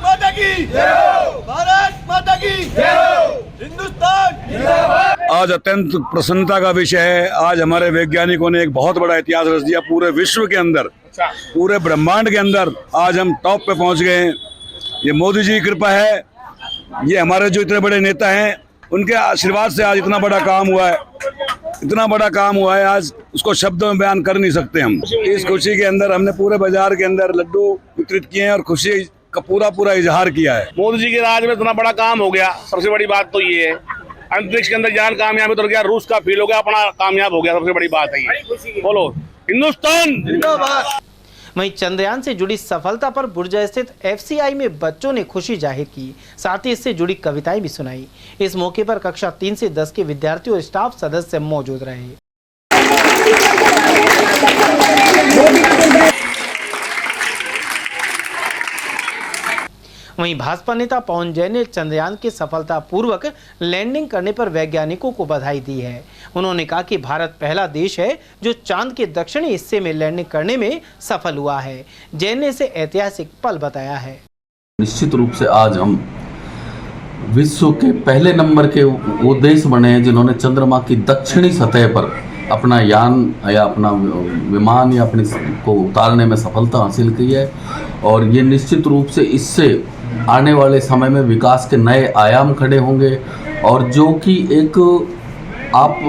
माता की जय हो, भारत माता की जय हो, हिंदुस्तान जिंदाबाद। आज अत्यंत प्रसन्नता का विषय है। आज हमारे वैज्ञानिकों ने एक बहुत बड़ा इतिहास रच दिया। पूरे विश्व के अंदर, पूरे ब्रह्मांड के अंदर आज हम टॉप पे पहुंच गए हैं। ये मोदी जी की कृपा है। ये हमारे जो इतने बड़े नेता हैं, उनके आशीर्वाद से आज इतना बड़ा काम हुआ है। इतना बड़ा काम हुआ है आज, उसको शब्दों में बयान कर नहीं सकते हम। इस खुशी के अंदर हमने पूरे बाजार के अंदर लड्डू वितरित किए हैं और खुशी का पूरा इजहार किया है। मोदी जी के राज में इतना बड़ा काम हो गया। सबसे बड़ी बात तो ये है, अंतरिक्ष के अंदर जान कामयाब उतर गया, रूस का फील हो गया, अपना कामयाब हो गया। सबसे बड़ी बात है ये। बोलो हिंदुस्तान जिंदाबाद। वहीं चंद्रयान से जुड़ी सफलता पर बुर्जा स्थित एफसीआई में बच्चों ने खुशी जाहिर की, साथ ही इससे जुड़ी कविताएं भी सुनाई। इस मौके पर कक्षा 3 से 10 के विद्यार्थी और स्टाफ सदस्य मौजूद रहे। वहीं भाजपा नेता पवन जैन ने चंद्रयान के सफलतापूर्वक लैंडिंग करने पर वैज्ञानिकों को बधाई दी है। उन्होंने कहा कि भारत पहला देश है जो चांद के दक्षिणी हिस्से में लैंडिंग करने में सफल हुआ है। जैन ने इसे ऐतिहासिक पल बताया है। निश्चित रूप से आज हम विश्व के पहले नंबर के वो देश बने हैं जिन्होंने चंद्रमा की दक्षिणी सतह पर अपना यान या अपना विमान या अपने को उतारने में सफलता हासिल की है। और ये निश्चित रूप से इससे आने वाले समय में विकास के नए आयाम खड़े होंगे और जो कि एक आप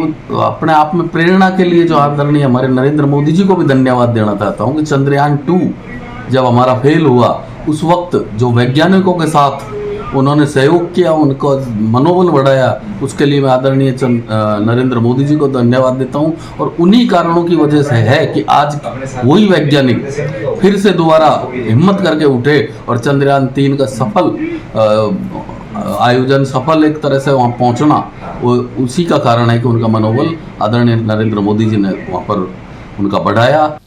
अपने आप में प्रेरणा के लिए जो आदरणीय हमारे नरेंद्र मोदी जी को भी धन्यवाद देना चाहता हूँ कि चंद्रयान 2 जब हमारा फेल हुआ उस वक्त जो वैज्ञानिकों के साथ उन्होंने सहयोग किया, उनको मनोबल बढ़ाया, उसके लिए मैं आदरणीय नरेंद्र मोदी जी को धन्यवाद देता हूं। और उन्हीं कारणों की वजह से है कि आज वही वैज्ञानिक फिर से दोबारा हिम्मत करके उठे और चंद्रयान 3 का सफल आयोजन, सफल एक तरह से वहां पहुंचना, वो उसी का कारण है कि उनका मनोबल आदरणीय नरेंद्र मोदी जी ने वहां पर उनका बढ़ाया।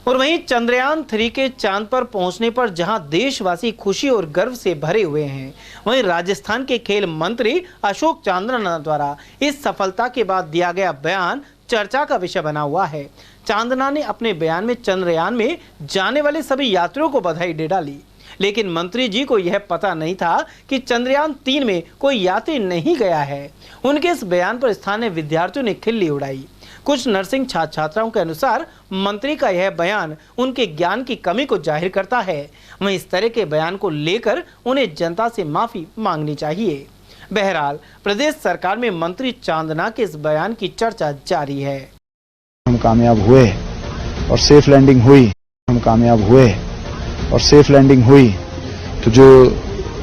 और वहीं चंद्रयान 3 के चांद पर पहुंचने पर जहां देशवासी खुशी और गर्व से भरे हुए हैं, वहीं राजस्थान के खेल मंत्री अशोक चांदना द्वारा इस सफलता के बाद दिया गया बयान चर्चा का विषय बना हुआ है। चांदना ने अपने बयान में चंद्रयान में जाने वाले सभी यात्रियों को बधाई दे डाली, लेकिन मंत्री जी को यह पता नहीं था कि चंद्रयान 3 में कोई यात्री नहीं गया है। उनके इस बयान पर स्थानीय विद्यार्थियों ने खिल्ली उड़ाई। कुछ नर्सिंग छात्र छात्राओं के अनुसार मंत्री का यह बयान उनके ज्ञान की कमी को जाहिर करता है। वहीं इस तरह के बयान को लेकर उन्हें जनता से माफी मांगनी चाहिए। बहरहाल प्रदेश सरकार में मंत्री चांदना के इस बयान की चर्चा जारी है। हम कामयाब हुए और सेफ लैंडिंग हुई, हम कामयाब हुए और सेफ लैंडिंग हुई। तो जो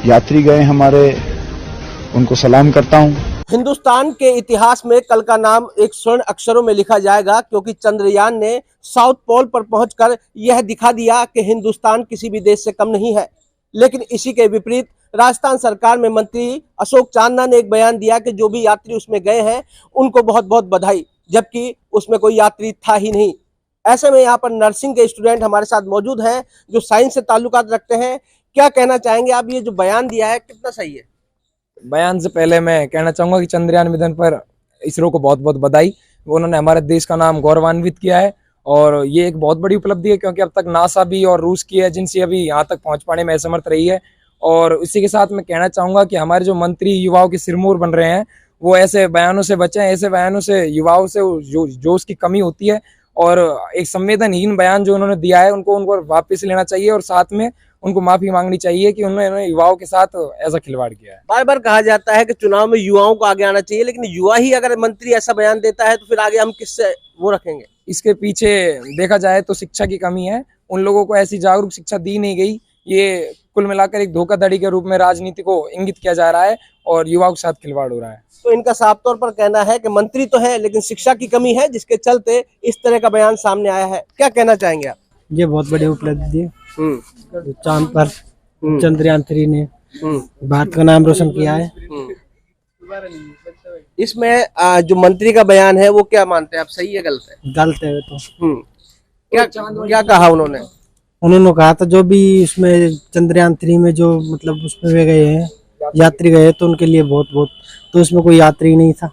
यात्री गए हमारे, उनको सलाम करता हूं। हिंदुस्तान के इतिहास में कल का नाम एक स्वर्ण अक्षरों में लिखा जाएगा, क्योंकि चंद्रयान ने साउथ पोल पर पहुंचकर यह दिखा दिया कि हिंदुस्तान किसी भी देश से कम नहीं है। लेकिन इसी के विपरीत राजस्थान सरकार में मंत्री अशोक चांदना ने एक बयान दिया कि जो भी यात्री उसमें गए हैं उनको बहुत बहुत बधाई, जबकि उसमें कोई यात्री था ही नहीं। ऐसे में यहाँ पर नर्सिंग के स्टूडेंट हमारे साथ मौजूद हैं जो साइंस से ताल्लुकात रखते हैं। क्या कहना चाहेंगे आप, ये जो बयान दिया है कितना सही है? बयान से पहले मैं कहना चाहूँगा कि चंद्रयान मिशन पर इसरो को बहुत बहुत बधाई। उन्होंने हमारे देश का नाम गौरवान्वित किया है और ये एक बहुत बड़ी उपलब्धि है, क्योंकि अब तक नासा भी और रूस की एजेंसी अभी यहाँ तक पहुँच पाने में असमर्थ रही है। और इसी के साथ मैं कहना चाहूँगा कि हमारे जो मंत्री युवाओं के सिरमौर बन रहे हैं वो ऐसे बयानों से बचें। ऐसे बयानों से युवाओं से जो उसकी कमी होती है, और एक संवेदनहीन बयान जो उन्होंने दिया है उनको वापस लेना चाहिए और साथ में उनको माफी मांगनी चाहिए कि उन्होंने युवाओं के साथ ऐसा खिलवाड़ किया है। बार बार कहा जाता है कि चुनाव में युवाओं को आगे आना चाहिए, लेकिन युवा ही अगर मंत्री ऐसा बयान देता है तो फिर आगे हम किससे वो रखेंगे? इसके पीछे देखा जाए तो शिक्षा की कमी है। उन लोगों को ऐसी जागरूक शिक्षा दी नहीं गई। ये कुल मिलाकर एक धोखाधड़ी के रूप में राजनीति को इंगित किया जा रहा है और युवाओं के साथ खिलवाड़ हो रहा है। तो इनका साफ तौर पर कहना है कि मंत्री तो है लेकिन शिक्षा की कमी है, जिसके चलते इस तरह का बयान सामने आया है। क्या कहना चाहेंगे आप? ये बहुत बड़ी उपलब्धि है। चांद पर चंद्रयान 3 ने भारत का नाम रोशन किया है। इसमें जो मंत्री का बयान है वो क्या मानते हैं आप, सही है गलत है? गलत है तो क्या कहा उन्होंने? उन्होंने कहा था जो भी उसमें चंद्रयान 3 में जो मतलब उसमें वे गए हैं यात्री गए तो उनके लिए बहुत बहुत, तो उसमें कोई यात्री नहीं था।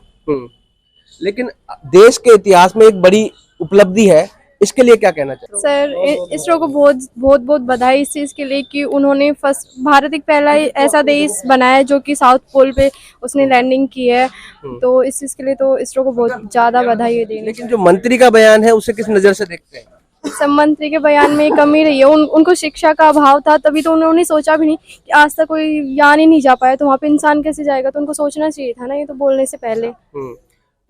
लेकिन देश के इतिहास में एक बड़ी उपलब्धि है, इसके लिए क्या कहना चाहिए? सर, इसरो को बहुत बहुत बहुत बधाई इस चीज़ के लिए कि उन्होंने भारत एक पहला ऐसा देश बनाया जो कि साउथ पोल पे उसने लैंडिंग की है। तो इस चीज़ के लिए तो इसरो को बहुत ज़्यादा बधाई देनी। लेकिन जो मंत्री का बयान है उसे किस नज़र से देखते हैं? सब मंत्री के बयान में कमी रही है। उनको शिक्षा का अभाव था, तभी तो उन्होंने सोचा भी नहीं कि आज तक कोई यान ही नहीं जा पाया, तो वहाँ पे इंसान कैसे जाएगा? तो उनको सोचना चाहिए था ना, ये तो बोलने से पहले।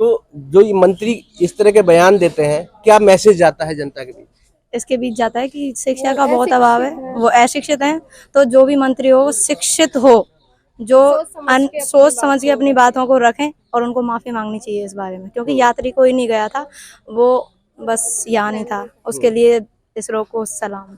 तो जो ये मंत्री इस तरह के बयान देते हैं, क्या मैसेज जाता है जनता के बीच? इसके बीच जाता है कि शिक्षा का बहुत अभाव है, वो अशिक्षित हैं। तो जो भी मंत्री हो शिक्षित हो, जो सोच समझ के अपनी बातों को रखें और उनको माफी मांगनी चाहिए इस बारे में, क्योंकि यात्री कोई नहीं गया था, वो बस यहाँ नहीं था। उसके लिए इसरो को सलाम।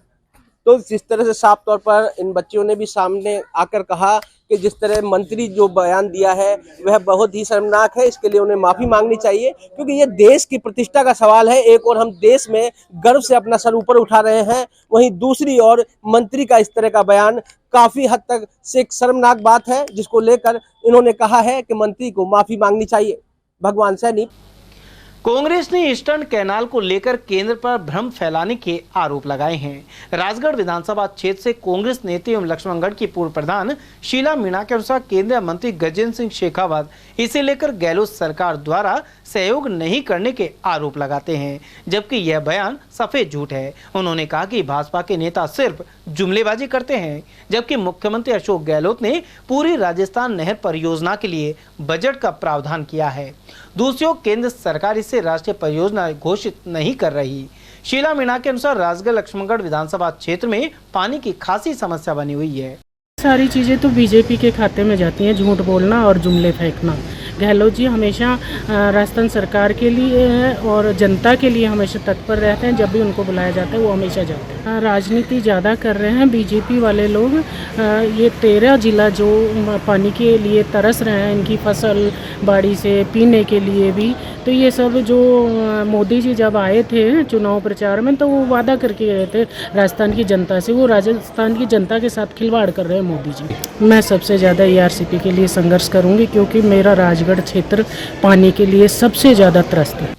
तो जिस तरह से साफ तौर पर इन बच्चियों ने भी सामने आकर कहा कि जिस तरह मंत्री जो बयान दिया है वह बहुत ही शर्मनाक है, इसके लिए उन्हें माफी मांगनी चाहिए, क्योंकि ये देश की प्रतिष्ठा का सवाल है। एक और हम देश में गर्व से अपना सर ऊपर उठा रहे हैं, वहीं दूसरी ओर मंत्री का इस तरह का बयान काफी हद तक से एक शर्मनाक बात है, जिसको लेकर इन्होंने कहा है कि मंत्री को माफी मांगनी चाहिए। भगवान सैनी। कांग्रेस ने ईस्टर्न कैनाल को लेकर केंद्र पर भ्रम फैलाने के आरोप लगाए हैं। राजगढ़ विधानसभा क्षेत्र से कांग्रेस नेता एवं लक्ष्मणगढ़ की पूर्व प्रधान शीला मीणा के अनुसार केंद्रीय मंत्री गजेंद्र सिंह शेखावत इसे लेकर गहलोत सरकार द्वारा सहयोग नहीं करने के आरोप लगाते हैं, जबकि यह बयान सफेद झूठ है। उन्होंने कहा कि भाजपा के नेता सिर्फ जुमलेबाजी करते हैं, जबकि मुख्यमंत्री अशोक गहलोत ने पूरी राजस्थान नहर परियोजना के लिए बजट का प्रावधान किया है। दूसरी ओर केंद्र सरकार इसे राष्ट्रीय परियोजना घोषित नहीं कर रही। शीला मीणा के अनुसार राजगढ़ लक्ष्मणगढ़ विधानसभा क्षेत्र में पानी की खासी समस्या बनी हुई है। सारी चीज़ें तो बीजेपी के खाते में जाती हैं, झूठ बोलना और जुमले फेंकना। गहलोत जी हमेशा राजस्थान सरकार के लिए और जनता के लिए हमेशा तत्पर रहते हैं। जब भी उनको बुलाया जाता है वो हमेशा जाते हैं। राजनीति ज़्यादा कर रहे हैं बीजेपी वाले लोग। ये 13 जिला जो पानी के लिए तरस रहे हैं, इनकी फसल बाड़ी से पीने के लिए भी, तो ये सब जो मोदी जी जब आए थे चुनाव प्रचार में तो वो वादा करके गए थे राजस्थान की जनता से, वो राजस्थान की जनता के साथ खिलवाड़ कर रहे हैं मोदी जी। मैं सबसे ज़्यादा ERCP के लिए संघर्ष करूंगी, क्योंकि मेरा राजगढ़ क्षेत्र पानी के लिए सबसे ज़्यादा त्रस्त है।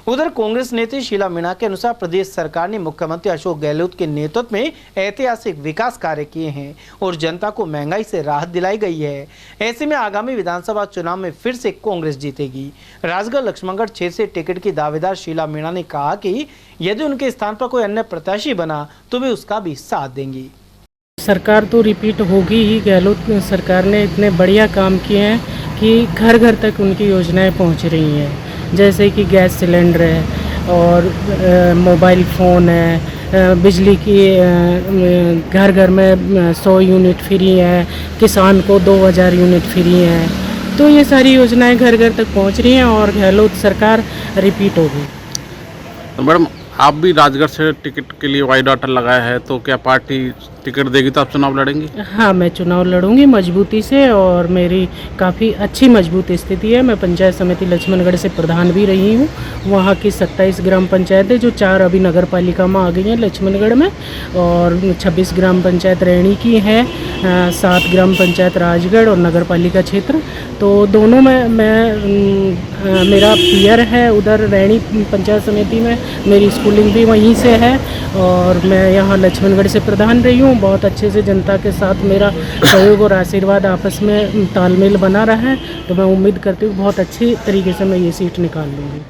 उधर कांग्रेस नेता शीला मीणा के अनुसार प्रदेश सरकार ने मुख्यमंत्री अशोक गहलोत के नेतृत्व में ऐतिहासिक विकास कार्य किए हैं और जनता को महंगाई से राहत दिलाई गई है। ऐसे में आगामी विधानसभा चुनाव में फिर से कांग्रेस जीतेगी। राजगढ़ लक्ष्मणगढ़ क्षेत्र से टिकट की दावेदार शीला मीणा ने कहा कि यदि उनके स्थान पर कोई अन्य प्रत्याशी बना तो वे उसका भी साथ देंगी। सरकार तो रिपीट होगी ही। गहलोत सरकार ने इतने बढ़िया काम किए हैं कि घर घर तक उनकी योजनाएं पहुंच रही हैं, जैसे कि गैस सिलेंडर है और मोबाइल फ़ोन है, बिजली की घर घर में 100 यूनिट फ्री है, किसान को 2000 यूनिट फ्री है। तो ये सारी योजनाएं घर घर तक पहुंच रही हैं और गहलोत सरकार रिपीट होगी। तो मैडम आप भी राजगढ़ से टिकट के लिए वाई डॉटर लगाया है, तो क्या पार्टी टिकट देगी तो आप चुनाव लड़ेंगी? हाँ, मैं चुनाव लड़ूंगी मजबूती से और मेरी काफ़ी अच्छी मजबूत स्थिति है। मैं पंचायत समिति लक्ष्मणगढ़ से प्रधान भी रही हूँ। वहाँ की 27 ग्राम पंचायतें जो 4 अभी नगर पालिका में आ गई हैं लक्ष्मणगढ़ में, और 26 ग्राम पंचायत रैणी की है, 7 ग्राम पंचायत राजगढ़ और नगर पालिका क्षेत्र। तो दोनों में मेरा पीयर है उधर रैणी पंचायत समिति में, मेरी स्कूलिंग भी वहीं से है और मैं यहाँ लक्ष्मणगढ़ से प्रधान रही हूँ। बहुत अच्छे से जनता के साथ मेरा सहयोग और आशीर्वाद आपस में तालमेल बना रहा है, तो मैं उम्मीद करती हूँ बहुत अच्छी तरीके से मैं ये सीट निकाल लूँगी।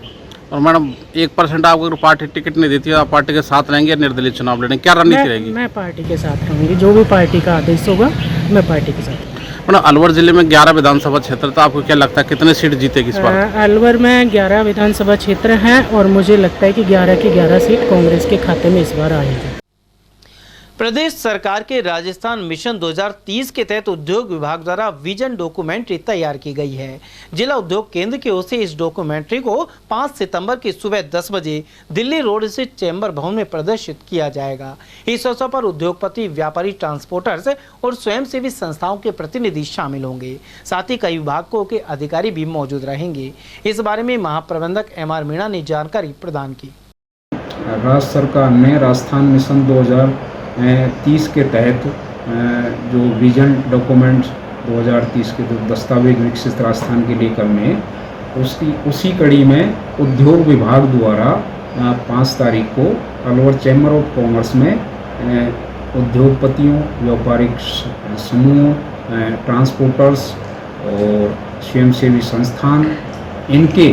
और मैडम 1% आपको अगर पार्टी टिकट नहीं देती है, आप पार्टी के साथ रहेंगे या निर्दलीय चुनाव लड़ेंगे, क्या रणनीति रहेगी? मैं पार्टी के साथ रहूँगी, जो भी पार्टी का आदेश होगा मैं पार्टी के साथ। मैडम अलवर जिले में 11 विधानसभा क्षेत्र, तो आपको क्या लगता है कितने सीट जीतेगी इस बार? अलवर में 11 विधानसभा क्षेत्र हैं और मुझे लगता है कि 11 की 11 सीट कांग्रेस के खाते में इस बार आएगी। प्रदेश सरकार के राजस्थान मिशन 2030 के तहत उद्योग विभाग द्वारा विजन डॉक्यूमेंट्री तैयार की गई है। जिला उद्योग केंद्र की ओर से इस डॉक्यूमेंट्री को 5 सितंबर की सुबह 10 बजे दिल्ली रोड स्थित चैम्बर भवन में प्रदर्शित किया जाएगा। इस अवसर पर उद्योगपति, व्यापारी, ट्रांसपोर्टर्स और स्वयंसेवी संस्थाओं के प्रतिनिधि शामिल होंगे। साथ ही कई विभागों के अधिकारी भी मौजूद रहेंगे। इस बारे में महाप्रबंधक MR मीणा ने जानकारी प्रदान की। राज्य सरकार ने राजस्थान मिशन 2030 के तहत जो विजन डॉक्यूमेंट्स 2030 के जो दस्तावेज विकसित राजस्थान के लिए करने, उसी कड़ी में उद्योग विभाग द्वारा 5 तारीख को अलवर चैम्बर ऑफ कॉमर्स में उद्योगपतियों, व्यापारिक समूहों, ट्रांसपोर्टर्स और स्वयंसेवी संस्थान, इनके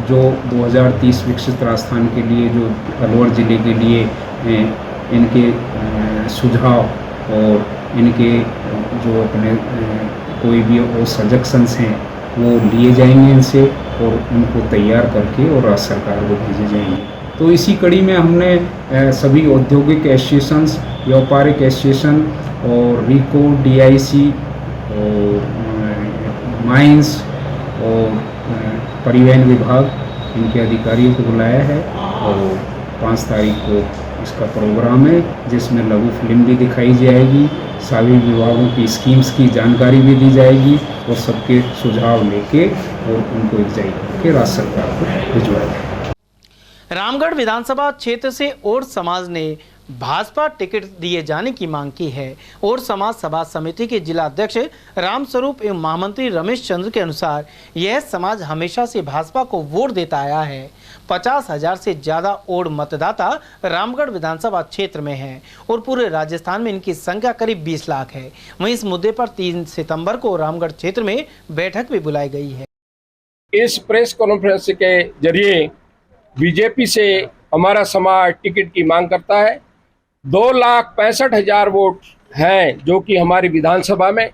जो 2030 विकसित राजस्थान के लिए जो अलवर ज़िले के लिए इनके सुझाव और इनके जो अपने कोई भी और सजेशंस हैं वो लिए जाएंगे इनसे और उनको तैयार करके और राज्य सरकार को भेजे जाएंगे। तो इसी कड़ी में हमने सभी औद्योगिक एसोसिएशंस, व्यापारिक एसोसिएशन और रिको, DIC और माइंस और परिवहन विभाग, इनके अधिकारियों को बुलाया है और 5 तारीख को इसका प्रोग्राम है जिसमें लघु फिल्म भी दिखाई जाएगी, सभी विभागों की स्कीम्स की जानकारी भी दी जाएगी और सबके सुझाव लेके और उनको एग्जाइन करके राज्य सरकार को भिजवाया जाएगा। रामगढ़ विधानसभा क्षेत्र से और समाज ने भाजपा टिकट दिए जाने की मांग की है। और समाज सभा समिति के जिला अध्यक्ष रामस्वरूप एवं महामंत्री रमेश चंद्र के अनुसार यह समाज हमेशा से भाजपा को वोट देता आया है। 50,000 से ज्यादा और मतदाता रामगढ़ विधानसभा क्षेत्र में हैं और पूरे राजस्थान में इनकी संख्या करीब 20 लाख है। वहीं इस मुद्दे पर 3 सितंबर को रामगढ़ क्षेत्र में बैठक भी बुलाई गई है। इस प्रेस कॉन्फ्रेंस के जरिए बीजेपी से हमारा समाज टिकट की मांग करता है। 2,65,000 वोट हैं जो कि हमारी विधानसभा में,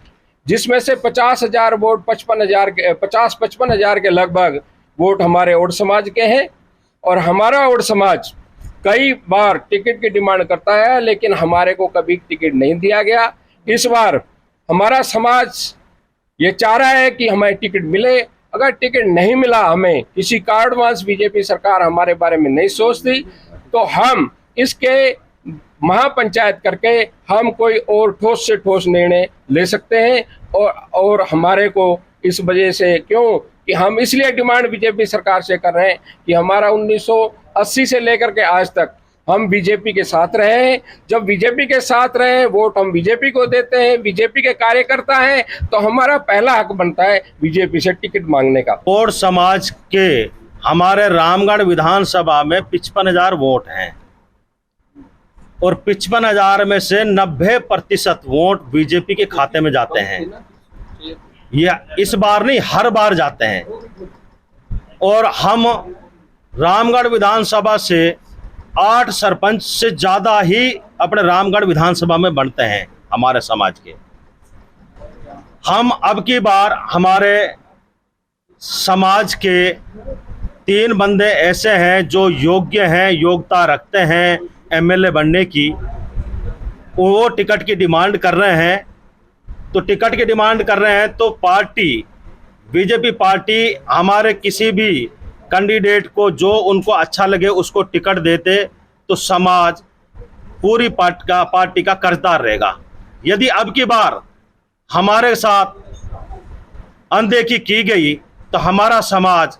जिसमें से 50,000 वोट 55,000 के लगभग वोट हमारे ओड समाज के हैं। और हमारा ओड समाज कई बार टिकट की डिमांड करता है लेकिन हमारे को कभी टिकट नहीं दिया गया। इस बार हमारा समाज ये चाह रहा है कि हमें टिकट मिले। अगर टिकट नहीं मिला, हमें किसी कारणवश बीजेपी सरकार हमारे बारे में नहीं सोचती, तो हम इसके महापंचायत करके हम कोई और ठोस से ठोस निर्णय ले सकते हैं। और हमारे को इस वजह से, क्यों कि हम इसलिए डिमांड बीजेपी सरकार से कर रहे हैं कि हमारा 1980 से लेकर के आज तक हम बीजेपी के साथ रहे हैं। जब बीजेपी के साथ रहे हैं, वोट हम बीजेपी को देते हैं, बीजेपी के कार्यकर्ता हैं, तो हमारा पहला हक बनता है बीजेपी से टिकट मांगने का। और समाज के हमारे रामगढ़ विधानसभा में 55,000 वोट हैं और 55,000 में से 90% वोट बीजेपी के खाते में जाते हैं। ये इस बार नहीं, हर बार जाते हैं। और हम रामगढ़ विधानसभा से 8 सरपंच से ज़्यादा ही अपने रामगढ़ विधानसभा में बनते हैं हमारे समाज के। हम अब की बार हमारे समाज के 3 बंदे ऐसे हैं जो योग्य हैं, योग्यता रखते हैं, एमएलए बनने की, वो टिकट की डिमांड कर रहे हैं। तो टिकट की डिमांड कर रहे हैं तो पार्टी, बीजेपी पार्टी हमारे किसी भी कैंडिडेट को जो उनको अच्छा लगे उसको टिकट देते तो समाज पूरी पार्टी का कर्जदार रहेगा। यदि अब की बार हमारे साथ अनदेखी की गई तो हमारा समाज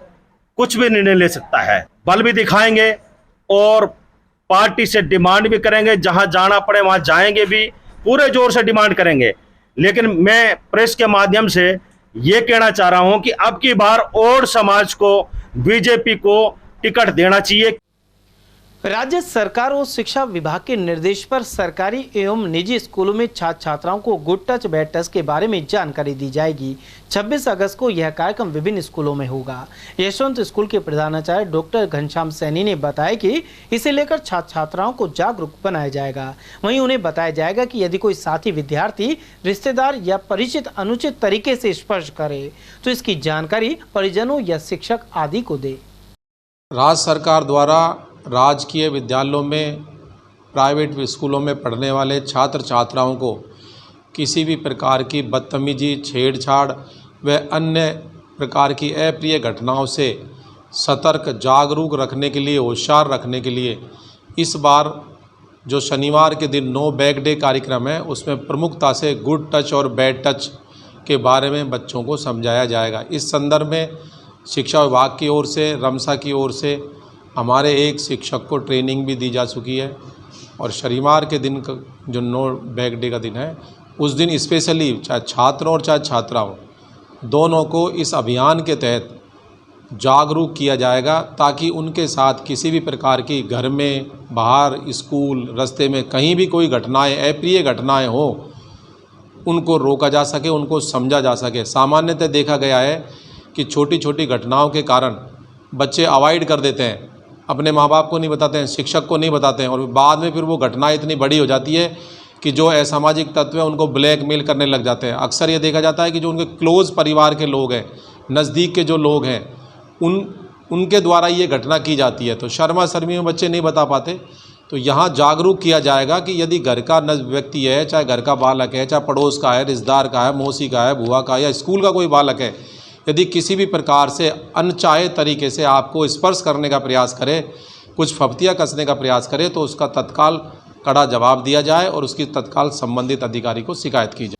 कुछ भी निर्णय ले सकता है। बल भी दिखाएंगे और पार्टी से डिमांड भी करेंगे, जहां जाना पड़े वहां जाएंगे भी, पूरे जोर से डिमांड करेंगे। लेकिन मैं प्रेस के माध्यम से ये कहना चाह रहा हूं कि अब की बार और समाज को, बीजेपी को टिकट देना चाहिए। राज्य सरकार और शिक्षा विभाग के निर्देश पर सरकारी एवं निजी स्कूलों में छात्र छात्राओं को गुड टच बैड टच के बारे में जानकारी दी जाएगी। 26 अगस्त को यह कार्यक्रम विभिन्न स्कूलों में होगा। यशवंत स्कूल के प्रधानाचार्य डॉक्टर घनश्याम सैनी ने बताया कि इसे लेकर छात्र छात्राओं को जागरूक बनाया जाएगा। वहीं उन्हें बताया जाएगा कि यदि कोई साथी विद्यार्थी, रिश्तेदार या परिचित अनुचित तरीके से स्पर्श करे तो इसकी जानकारी परिजनों या शिक्षक आदि को दे। राज्य सरकार द्वारा राजकीय विद्यालयों में, प्राइवेट स्कूलों में पढ़ने वाले छात्र छात्राओं को किसी भी प्रकार की बदतमीजी, छेड़छाड़ व अन्य प्रकार की अप्रिय घटनाओं से सतर्क, जागरूक रखने के लिए, होशियार रखने के लिए इस बार जो शनिवार के दिन नो बैग डे कार्यक्रम है उसमें प्रमुखता से गुड टच और बैड टच के बारे में बच्चों को समझाया जाएगा। इस संदर्भ में शिक्षा विभाग की ओर से, रमसा की ओर से हमारे एक शिक्षक को ट्रेनिंग भी दी जा चुकी है और शनिवार के दिन जो नो बैग डे का दिन है उस दिन स्पेशली चाहे छात्रों और चाहे छात्राओं दोनों को इस अभियान के तहत जागरूक किया जाएगा ताकि उनके साथ किसी भी प्रकार की घर में, बाहर, स्कूल, रास्ते में कहीं भी कोई घटनाएं, अप्रिय घटनाएं हो उनको रोका जा सके, उनको समझा जा सके। सामान्यतः देखा गया है कि छोटी छोटी घटनाओं के कारण बच्चे अवॉइड कर देते हैं, अपने माँ बाप को नहीं बताते हैं, शिक्षक को नहीं बताते हैं और बाद में फिर वो घटना इतनी बड़ी हो जाती है कि जो असामाजिक तत्व हैं उनको ब्लैकमेल करने लग जाते हैं। अक्सर ये देखा जाता है कि जो उनके क्लोज़ परिवार के लोग हैं, नज़दीक के जो लोग हैं, उनके द्वारा ये घटना की जाती है। तो शर्मा शर्मी में बच्चे नहीं बता पाते। तो यहाँ जागरूक किया जाएगा कि यदि घर का व्यक्ति है, चाहे घर का बालक है, चाहे पड़ोस का है, रिश्तेदार का है, मौसी का है, बुआ का या स्कूल का कोई बालक है, यदि किसी भी प्रकार से अनचाहे तरीके से आपको स्पर्श करने का प्रयास करे, कुछ फप्तियाँ कसने का प्रयास करे तो उसका तत्काल कड़ा जवाब दिया जाए और उसकी तत्काल संबंधित अधिकारी को शिकायत की जाए।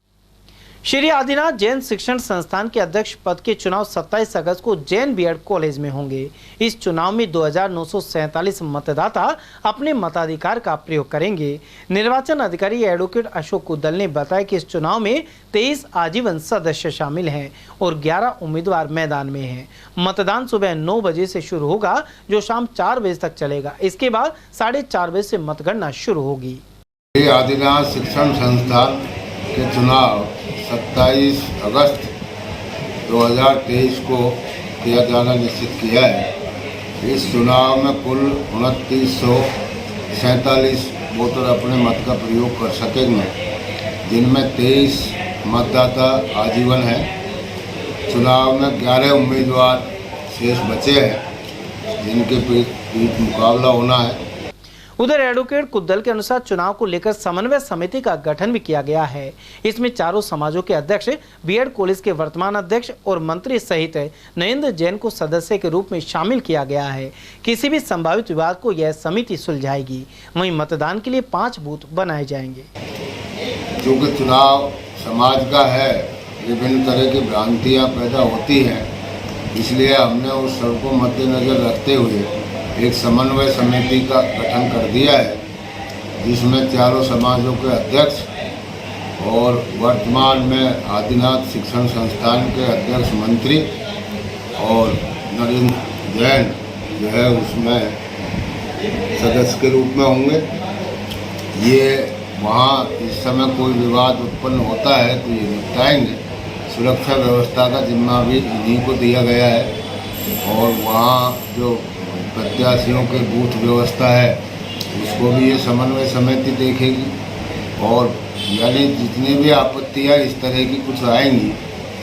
श्री आदिनाथ जैन शिक्षण संस्थान के अध्यक्ष पद के चुनाव 27 अगस्त को जैन बीएड कॉलेज में होंगे। इस चुनाव में 2947 मतदाता अपने मताधिकार का प्रयोग करेंगे। निर्वाचन अधिकारी एडवोकेट अशोक कुद्दल ने बताया कि इस चुनाव में 23 आजीवन सदस्य शामिल हैं और 11 उम्मीदवार मैदान में हैं। मतदान सुबह 9 बजे से शुरू होगा जो शाम 4 बजे तक चलेगा। इसके बाद 4:30 बजे से मतगणना शुरू होगी। आदिनाथ शिक्षण संस्थान के चुनाव 27 अगस्त 2023 को किया जाना निश्चित किया है। इस चुनाव में कुल 2947 वोटर अपने मत का प्रयोग कर सकेंगे, जिनमें 23 मतदाता आजीवन हैं। चुनाव में 11 उम्मीदवार शेष बचे हैं जिनके बीच मुकाबला होना है। उधर एडवोकेट कुद्दल के अनुसार चुनाव को लेकर समन्वय समिति का गठन भी किया गया है। इसमें चारों समाजों के अध्यक्ष, बीएड कॉलेज के वर्तमान अध्यक्ष और मंत्री सहित नरेंद्र जैन को सदस्य के रूप में शामिल किया गया है। किसी भी संभावित विवाद को यह समिति सुलझाएगी। वहीं मतदान के लिए 5 बूथ बनाए जाएंगे। क्योंकि चुनाव समाज का है, विभिन्न तरह की भ्रांतियाँ पैदा होती हैं, इसलिए हमने उस सबको मद्देनजर रखते हुए एक समन्वय समिति का गठन कर दिया है, जिसमें चारों समाजों के अध्यक्ष और वर्तमान में आदिनाथ शिक्षण संस्थान के अध्यक्ष मंत्री और नरेंद्र जैन जो है उसमें सदस्य के रूप में होंगे। ये वहाँ इस समय कोई विवाद उत्पन्न होता है तो ये निपटाएंगे। सुरक्षा व्यवस्था का जिम्मा भी इन्हीं को दिया गया है और वहाँ जो प्रत्याशियों के बूथ व्यवस्था है उसको भी ये समन्वय समिति देखेगी और यानी जितनी भी आपत्तियाँ इस तरह की कुछ आएंगी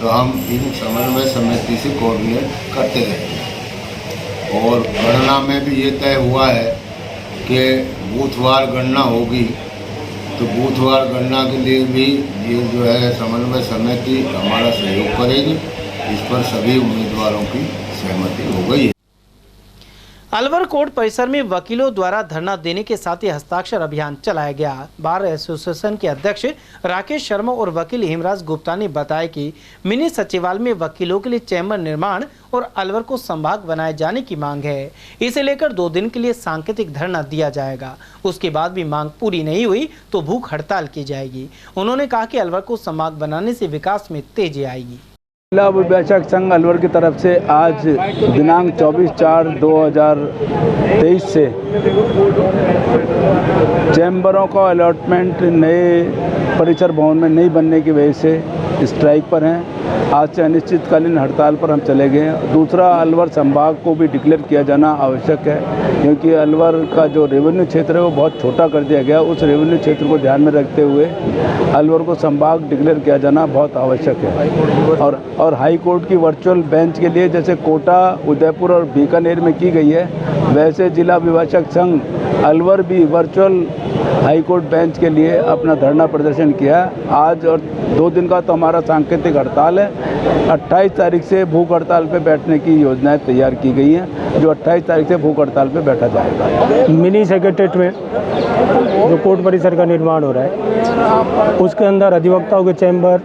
तो हम इन समन्वय समिति से कोऑर्डिनेट करते रहेंगे। और गणना में भी ये तय हुआ है कि बूथवार गणना होगी तो बूथवार गणना के लिए भी ये जो है समन्वय समिति हमारा सहयोग करेगी। इस पर सभी उम्मीदवारों की सहमति हो गई है। अलवर कोर्ट परिसर में वकीलों द्वारा धरना देने के साथ ही हस्ताक्षर अभियान चलाया गया। बार एसोसिएशन के अध्यक्ष राकेश शर्मा और वकील हेमराज गुप्ता ने बताया कि मिनी सचिवालय में वकीलों के लिए चैम्बर निर्माण और अलवर को संभाग बनाए जाने की मांग है। इसे लेकर 2 दिन के लिए सांकेतिक धरना दिया जाएगा। उसके बाद भी मांग पूरी नहीं हुई तो भूख हड़ताल की जाएगी। उन्होंने कहा कि अलवर को संभाग बनाने से विकास में तेजी आएगी। जिला अभिभाषक संघ अलवर की तरफ से आज दिनांक 24/4/2023 से चैम्बरों का अलॉटमेंट नए परिसर भवन में नहीं बनने की वजह से स्ट्राइक पर हैं। आज से अनिश्चितकालीन हड़ताल पर हम चले गए। दूसरा, अलवर संभाग को भी डिक्लेयर किया जाना आवश्यक है, क्योंकि अलवर का जो रेवेन्यू क्षेत्र है वो बहुत छोटा कर दिया गया। उस रेवेन्यू क्षेत्र को ध्यान में रखते हुए अलवर को संभाग डिक्लेयर किया जाना बहुत आवश्यक है। और हाई कोर्ट की वर्चुअल बेंच के लिए जैसे कोटा, उदयपुर और बीकानेर में की गई है, वैसे जिला अभिभाषक संघ अलवर भी वर्चुअल हाई कोर्ट बेंच के लिए अपना धरना प्रदर्शन किया। आज और 2 दिन का तो हमारा सांकेतिक हड़ताल है। 28 तारीख से भूख हड़ताल पे बैठने की योजनाएं तैयार की गई हैं, जो 28 तारीख से भूख हड़ताल पे बैठा जाएगा। मिनी सेक्रेटेरिएट में जो कोर्ट परिसर का निर्माण हो रहा है, उसके अंदर अधिवक्ताओं के चैम्बर,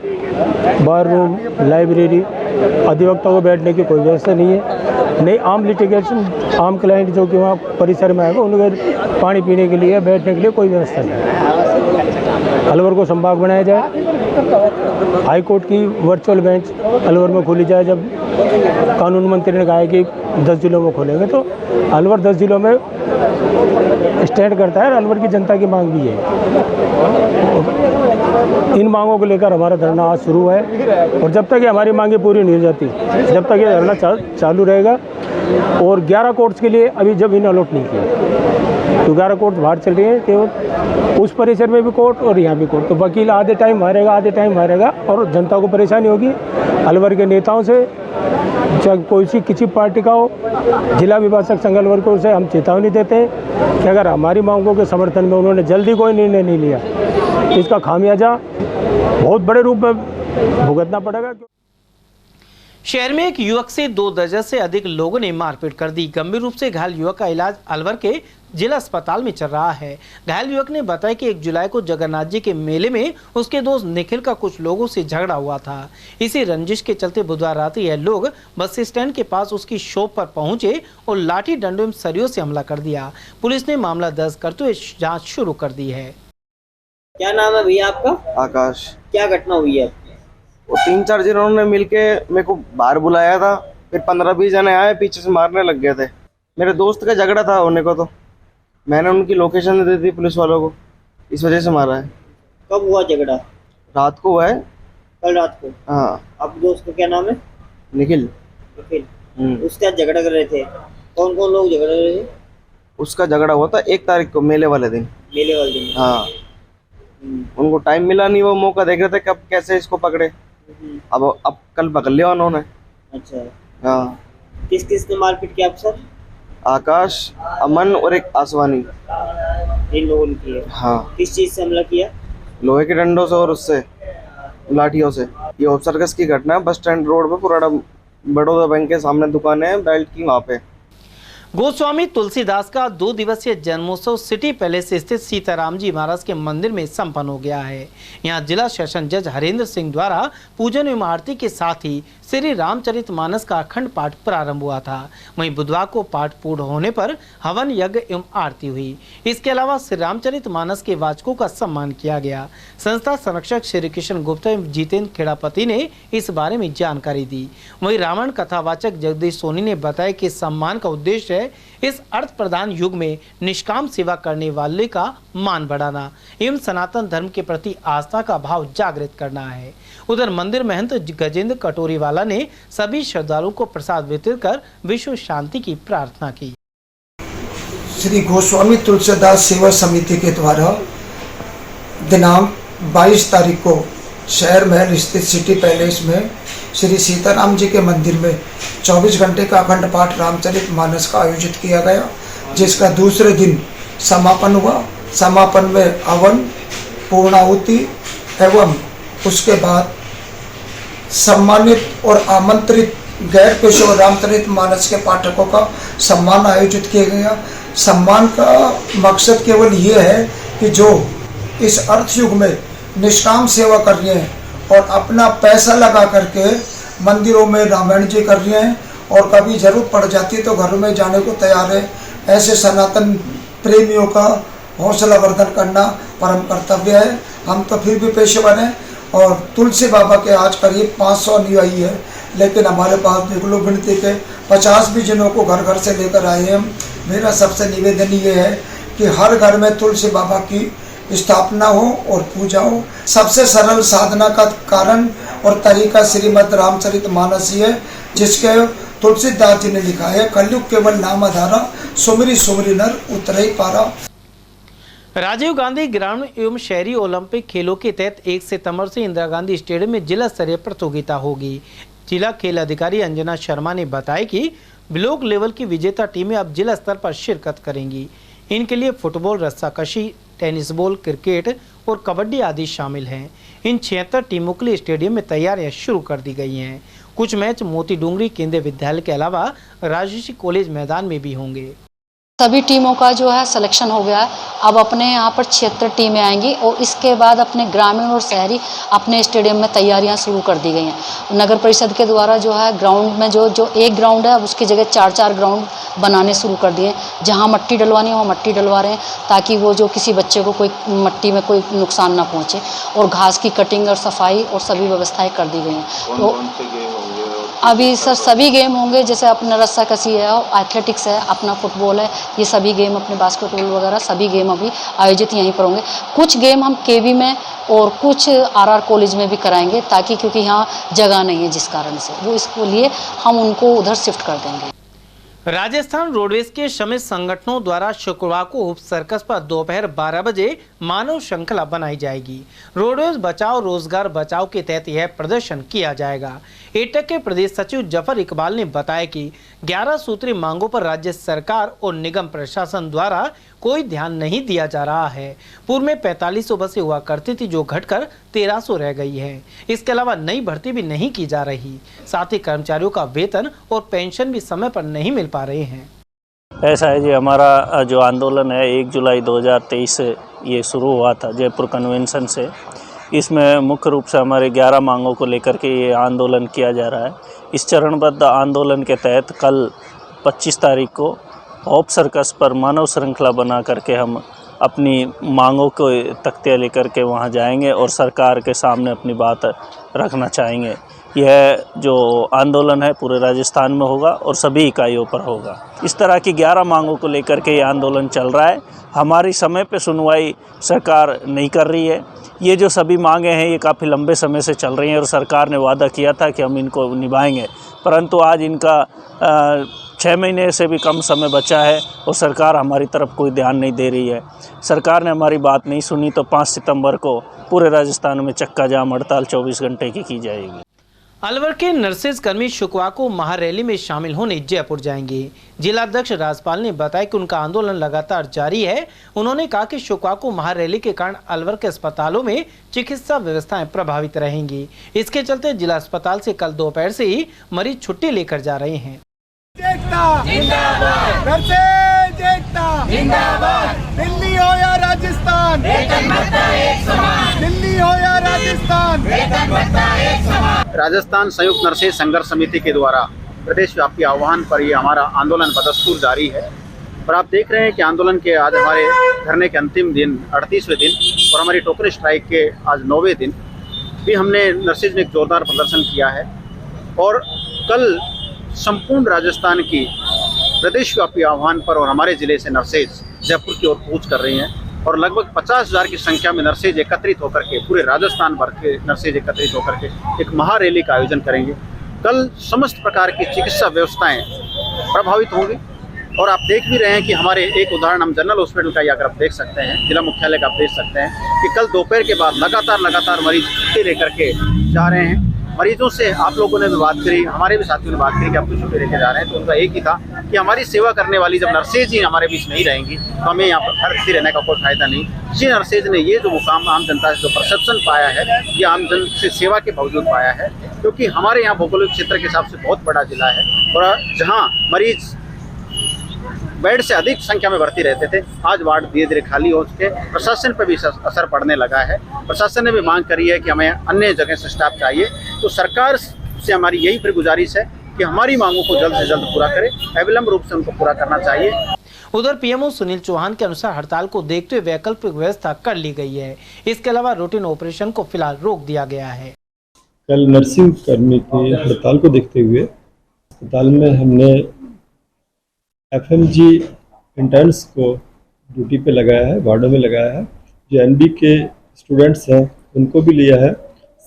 बार रूम, लाइब्रेरी, अधिवक्ताओं को बैठने की कोई व्यवस्था नहीं है। नहीं, आम लिटिगेशन, आम क्लाइंट जो कि वहाँ परिसर में आएगा, उनके पानी पीने के लिए, बैठने के लिए कोई व्यवस्था नहीं है। अलवर को संभाग बनाया जाए। हाई कोर्ट की वर्चुअल बेंच अलवर में खोली जाए। जब कानून मंत्री ने कहा है कि 10 जिलों में खोलेंगे, तो अलवर 10 जिलों में स्टैंड करता है। अलवर की जनता की मांग भी है। इन मांगों को लेकर हमारा धरना आज शुरू है, और जब तक ये हमारी मांगें पूरी नहीं हो जाती, जब तक ये धरना चालू रहेगा। और 11 कोर्ट्स के लिए अभी जमीन अलॉट नहीं की, तो 11 कोर्ट बाहर चल रही है, केवल उस परिसर में भी कोर्ट और यहाँ भी कोर्ट। तो वकील आधे टाइम बाहर रहेगा, आधे टाइम बाहर रहेगा, और जनता को परेशानी होगी। अलवर के नेताओं से, चाहे कोई सी किसी पार्टी का हो, जिला अभिभाषक संघ अलवर को से हम चेतावनी देते हैं कि अगर हमारी मांगों के समर्थन में उन्होंने जल्दी कोई निर्णय नहीं लिया, इसका खामियाजा बहुत बड़े रूप में भुगतना पड़ेगा। शहर में एक युवक से 2 दर्जन से अधिक लोगों ने मारपीट कर दी। गंभीर रूप से घायल युवक का इलाज अलवर के जिला अस्पताल में चल रहा है। घायल युवक ने बताया कि 1 जुलाई को जगन्नाथ जी के मेले में उसके दोस्त निखिल का कुछ लोगों से झगड़ा हुआ था। इसी रंजिश के चलते बुधवार रात यह लोग बस स्टैंड के पास उसकी शॉप पर पहुंचे और लाठी डंडों में सरियों से हमला कर दिया। पुलिस ने मामला दर्ज करते हुए जाँच शुरू कर दी है। क्या नाम है भैया आपका? आकाश। क्या घटना हुई है? वो 3-4 जनों ने मिलके मेरे को बाहर बुलाया था, फिर 15-20 जने आए, पीछे से मारने लग गए थे। मेरे दोस्त का झगड़ा था होने को, तो मैंने उनकी लोकेशन दे दी पुलिस वालों को, इस वजह से मारा है। कब हुआ झगड़ा? रात को हुआ है। कल रात को? हाँ। आपके दोस्त का क्या नाम है? निखिल। निखिल। उसके साथ झगड़ा कर रहे थे? कौन कौन लोग झगड़ रहे थे? उसका झगड़ा हुआ था 1 तारीख को, मेले वाले दिन। मेले वाले दिन? हाँ। उनको टाइम मिला नहीं, वो मौका देख रहे थे कब कैसे इसको पकड़े। अब कल पकड़ लिया उन्होंने। अच्छा। हाँ। किस किस ने मारपीट किया आप सर? आकाश, अमन और एक आसवानी। इन लोगों ने किया? हाँ। किस चीज से हमला किया? लोहे के डंडों से और उससे लाठियों से। ये ऑफ सर्कस की घटना है। बस स्टैंड रोड पे पुराना बड़ौदा बैंक के सामने दुकान है बेल्ट की, वहाँ पे। गोस्वामी तुलसीदास का 2 दिवसीय जन्मोत्सव सिटी पैलेस स्थित सीताराम जी महाराज के मंदिर में संपन्न हो गया है। यहां जिला सेशन जज हरेंद्र सिंह द्वारा पूजन एवं आरती के साथ ही श्री रामचरितमानस का अखंड पाठ प्रारंभ हुआ था। वहीं बुधवार को पाठ पूर्ण होने पर हवन यज्ञ एवं आरती हुई। इसके अलावा श्री रामचरितमानस के वाचकों का सम्मान किया गया। संस्था संरक्षक श्री कृष्ण गुप्ता एवं जितेंद्र खेड़ापति ने इस बारे में जानकारी दी। वहीं रामायण कथावाचक जगदीश सोनी ने बताया कि सम्मान का उद्देश्य इस अर्थ प्रदान युग में निष्काम सेवा करने वाले का मान बढ़ाना एवं सनातन धर्म के प्रति आस्था का भाव जागृत करना है। उधर मंदिर महंत गजेंद्र कटोरीवाला ने सभी श्रद्धालुओं को प्रसाद वितरित कर विश्व शांति की प्रार्थना की। श्री गोस्वामी तुलसीदास सेवा समिति के द्वारा दिनांक 22 तारीख को शहर महल स्थित सिटी पैलेस में श्री सीताराम जी के मंदिर में 24 घंटे का अखंड पाठ रामचरितमानस का आयोजित किया गया, जिसका दूसरे दिन समापन हुआ। समापन में हवन, पूर्णाहुति एवं उसके बाद सम्मानित और आमंत्रित गैर पेशेवर रामचरित मानस के पाठकों का सम्मान आयोजित किया गया। सम्मान का मकसद केवल ये है कि जो इस अर्थ युग में निष्काम सेवा कर रहे हैं और अपना पैसा लगा करके मंदिरों में रामायण जी कर रहे हैं और कभी जरूरत पड़ जाती है तो घरों में जाने को तैयार है, ऐसे सनातन प्रेमियों का हौसला वर्धन करना परम कर्तव्य है। हम तो फिर भी पेशेवर हैं और तुलसी बाबा के आज करीब 500 अनुयायी है, लेकिन हमारे पास बिगलो गिनती के 50 भी जिनों को घर घर से लेकर आए हैं। मेरा सबसे निवेदन ये है कि हर घर में तुलसी बाबा की स्थापना हो और पूजा हो। सबसे सरल साधना का कारण और तरीका श्रीमद् रामचरित मानस ही है, जिसके तुलसीदास जी ने लिखा है, कलयुग केवल नाम आधारा, सुमरी सुमरी नर उतरे पारा। राजीव गांधी ग्रामीण एवं शहरी ओलंपिक खेलों के तहत 1 सितंबर से इंदिरा गांधी स्टेडियम में जिला स्तरीय प्रतियोगिता होगी। जिला खेल अधिकारी अंजना शर्मा ने बताया कि ब्लॉक लेवल की विजेता टीमें अब जिला स्तर पर शिरकत करेंगी। इनके लिए फुटबॉल, रस्साकशी, टेनिस बॉल, क्रिकेट और कबड्डी आदि शामिल हैं। इन 76 टीमों के लिए स्टेडियम में तैयारियां शुरू कर दी गई हैं। कुछ मैच मोती डूंगरी केंद्रीय विद्यालय के अलावा राजर्षि कॉलेज मैदान में भी होंगे। सभी टीमों का जो है सिलेक्शन हो गया है। अब अपने यहाँ पर 76 टीमें आएंगी और इसके बाद अपने ग्रामीण और शहरी अपने स्टेडियम में तैयारियां शुरू कर दी गई हैं। नगर परिषद के द्वारा जो है ग्राउंड में जो एक ग्राउंड है उसकी जगह 4-4 ग्राउंड बनाने शुरू कर दिए। जहाँ मट्टी डलवानी है वहाँ मट्टी डलवा रहे हैं, ताकि वो जो किसी बच्चे को कोई मट्टी में कोई नुकसान ना पहुँचे। और घास की कटिंग और सफाई और सभी व्यवस्थाएँ कर दी गई हैं। तो अभी सर सभी गेम होंगे, जैसे अपना रस्साकशी है, एथलेटिक्स है, अपना फुटबॉल है, ये सभी गेम, अपने बास्केटबॉल वगैरह सभी गेम अभी आयोजित यहीं पर होंगे। कुछ गेम हम केवी में और कुछ आरआर कॉलेज में भी कराएंगे, ताकि क्योंकि यहाँ जगह नहीं है जिस कारण से वो इसको लिए हम उनको उधर शिफ्ट कर देंगे। राजस्थान रोडवेज के श्रमिक संगठनों द्वारा शुक्रवार को उप सर्कस पर दोपहर 12 बजे मानव श्रृंखला बनाई जाएगी। रोडवेज बचाओ रोजगार बचाओ के तहत यह प्रदर्शन किया जाएगा। एटक के प्रदेश सचिव जफर इकबाल ने बताया कि 11 सूत्री मांगों पर राज्य सरकार और निगम प्रशासन द्वारा कोई ध्यान नहीं दिया जा रहा है। पूर्व में 4500 बसें हुआ करती थी, जो घटकर 1300 रह गई है। इसके अलावा नई भर्ती भी नहीं की जा रही। साथ ही कर्मचारियों का वेतन और पेंशन भी समय पर नहीं मिल पा रहे हैं। ऐसा है जी, हमारा जो आंदोलन है 1 जुलाई 2023 से ये शुरू हुआ था जयपुर कन्वेंशन से। इसमें मुख्य रूप से हमारे 11 मांगों को लेकर के ये आंदोलन किया जा रहा है। इस चरणबद्ध आंदोलन के तहत कल 25 तारीख को होप सर्कस पर मानव श्रृंखला बना करके हम अपनी मांगों को तख्तियाँ लेकर के वहाँ जाएंगे और सरकार के सामने अपनी बात रखना चाहेंगे। यह जो आंदोलन है पूरे राजस्थान में होगा और सभी इकाइयों पर होगा। इस तरह की 11 मांगों को लेकर के ये आंदोलन चल रहा है। हमारी समय पे सुनवाई सरकार नहीं कर रही है। ये जो सभी मांगे हैं ये काफ़ी लंबे समय से चल रही हैं और सरकार ने वादा किया था कि हम इनको निभाएंगे, परंतु आज इनका 6 महीने से भी कम समय बचा है और सरकार हमारी तरफ कोई ध्यान नहीं दे रही है। सरकार ने हमारी बात नहीं सुनी तो 5 सितंबर को पूरे राजस्थान में चक्का जाम हड़ताल 24 घंटे की जाएगी। अलवर के नर्सेज कर्मी शुक्रवार को महारैली में शामिल होने जयपुर जाएंगे। जिलाध्यक्ष राजपाल ने बताया कि उनका आंदोलन लगातार जारी है। उन्होंने कहा कि शुक्रवार को महारैली के कारण अलवर के अस्पतालों में चिकित्सा व्यवस्थाएं प्रभावित रहेंगी। इसके चलते जिला अस्पताल से कल दोपहर से ही मरीज छुट्टी लेकर जा रहे हैं। दिल्ली हो या राजस्थान, दिल्ली हो या राजस्थान, राजस्थान संयुक्त नर्सेज संघर्ष समिति के द्वारा प्रदेश व्यापी आह्वान पर ये हमारा आंदोलन बदस्तूर जारी है। और आप देख रहे हैं कि आंदोलन के आज हमारे धरने के अंतिम दिन 38वें दिन और हमारी टोकन स्ट्राइक के आज 9वें दिन भी हमने नर्सेज में एक जोरदार प्रदर्शन किया है। और कल संपूर्ण राजस्थान की प्रदेश व्यापी आह्वान पर और हमारे ज़िले से नर्सेज जयपुर की ओर कूच कर रही हैं और लगभग 50,000 की संख्या में नर्सेज एकत्रित होकर के पूरे राजस्थान भर के नर्सेज एकत्रित होकर के एक महारैली का आयोजन करेंगे। कल समस्त प्रकार की चिकित्सा व्यवस्थाएं प्रभावित होंगी और आप देख भी रहे हैं कि हमारे एक उदाहरण हम जनरल हॉस्पिटल का ही अगर आप देख सकते हैं, जिला मुख्यालय का आप देख सकते हैं कि कल दोपहर के बाद लगातार मरीज छुट्टी लेकर के जा रहे हैं। मरीजों से आप लोगों ने भी बात करी, हमारे भी साथियों ने बात करी कि आप छुट्टी लेके जा रहे हैं, तो उनका एक ही था कि हमारी सेवा करने वाली जब नर्सेज ही हमारे बीच नहीं रहेंगी तो हमें यहाँ पर घर रहने का कोई फायदा नहीं। इसी नर्सेज ने ये जो मुकाम आम जनता से जो परसेप्शन पाया है, ये आम जन से सेवा के बावजूद पाया है, क्योंकि हमारे यहाँ भौगोलिक क्षेत्र के हिसाब से बहुत बड़ा जिला है और जहाँ मरीज बेड से अधिक संख्या में भर्ती रहते थे, आज वार्ड धीरे धीरे खाली हो चुके। प्रशासन पर भी असर पड़ने लगा है। प्रशासन ने भी मांग करी है कि हमें अन्य जगह से स्टाफ चाहिए, तो सरकार से हमारी यही फिर गुजारिश है कि हमारी मांगों को जल्द से जल्द पूरा करें, अविलंब रूप से उनको पूरा करना चाहिए। उधर पीएमओ सुनील चौहान के अनुसार हड़ताल को देखते हुए वैकल्पिक व्यवस्था कर ली गई है। इसके अलावा रूटीन ऑपरेशन को फिलहाल रोक दिया गया है। कल नर्सिंग कर्मी की हड़ताल को देखते हुए अस्पताल में हमने FMG इंटर्न्स को ड्यूटी पे लगाया है, वार्डों में लगाया है। जो NB के स्टूडेंट्स हैं उनको भी लिया है,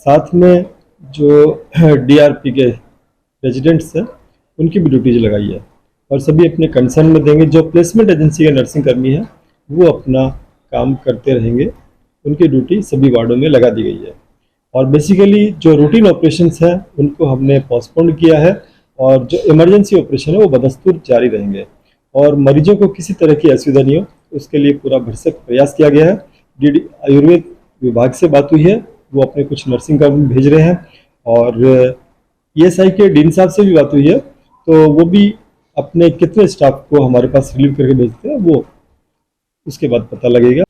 साथ में जो DRP के रेजिडेंट्स हैं उनकी भी ड्यूटीज लगाई है और सभी अपने कंसर्न में देंगे। जो प्लेसमेंट एजेंसी के नर्सिंग कर्मी हैं वो अपना काम करते रहेंगे, उनकी ड्यूटी सभी वार्डों में लगा दी गई है। और बेसिकली जो रूटीन ऑपरेशंस हैं उनको हमने पोस्टपोन किया है और जो इमरजेंसी ऑपरेशन है वो बदस्तूर जारी रहेंगे और मरीजों को किसी तरह की असुविधा नहीं हो उसके लिए पूरा भरसक प्रयास किया गया है। आयुर्वेद विभाग से बात हुई है, वो अपने कुछ नर्सिंग कर्मी भेज रहे हैं और ESI के डीन साहब से भी बात हुई है, तो वो भी अपने कितने स्टाफ को हमारे पास रिलीव करके भेजते हैं वो उसके बाद पता लगेगा।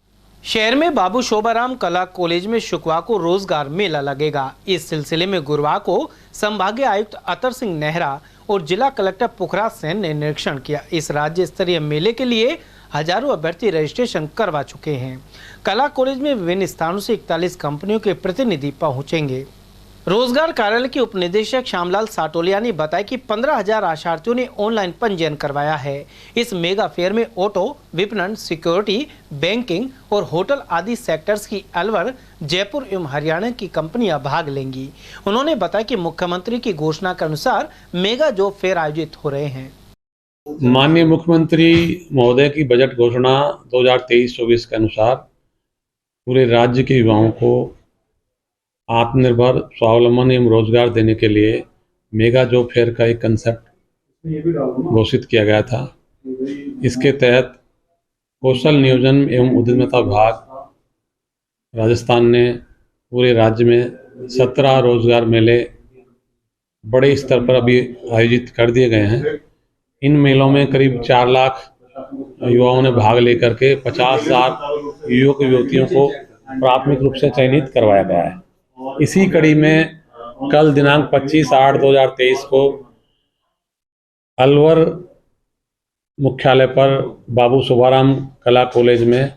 शहर में बाबू शोभाराम कला कॉलेज में शुक्रवार को रोजगार मेला लगेगा। इस सिलसिले में गुरुवार को संभागीय आयुक्त अतर सिंह नेहरा और जिला कलेक्टर पुखराज सेन ने निरीक्षण किया। इस राज्य स्तरीय मेले के लिए हजारों अभ्यर्थी रजिस्ट्रेशन करवा चुके हैं। कला कॉलेज में विभिन्न स्थानों से 41 कंपनियों के प्रतिनिधि पहुंचेंगे। रोजगार कार्यालय के उपनिदेशक श्यामलाल साटोलिया ने बताया कि 15,000 आशार्थियों ने ऑनलाइन पंजीयन करवाया है। इस मेगा फेयर में ऑटो, विपणन, सिक्योरिटी, बैंकिंग और होटल आदि सेक्टर्स की अलवर, जयपुर एवं हरियाणा की कंपनियां भाग लेंगी। उन्होंने बताया कि मुख्यमंत्री की घोषणा के अनुसार मेगा जॉब फेयर आयोजित हो रहे हैं। माननीय मुख्यमंत्री महोदय की बजट घोषणा 2023-24 के अनुसार पूरे राज्य के युवाओं को आत्मनिर्भर, स्वावलंबन एवं रोजगार देने के लिए मेगा जॉब फेयर का एक कंसेप्ट घोषित किया गया था। इसके तहत कौशल नियोजन एवं उद्यमिता विभाग राजस्थान ने पूरे राज्य में 17 रोजगार मेले बड़े स्तर पर अभी आयोजित कर दिए गए हैं। इन मेलों में करीब 4 लाख युवाओं ने भाग लेकर के 50,000 युवक युवतियों को प्राथमिक रूप से चयनित करवाया गया है। इसी कड़ी में कल दिनांक 25/8/2023 को अलवर मुख्यालय पर बाबू शोभाराम कला कॉलेज में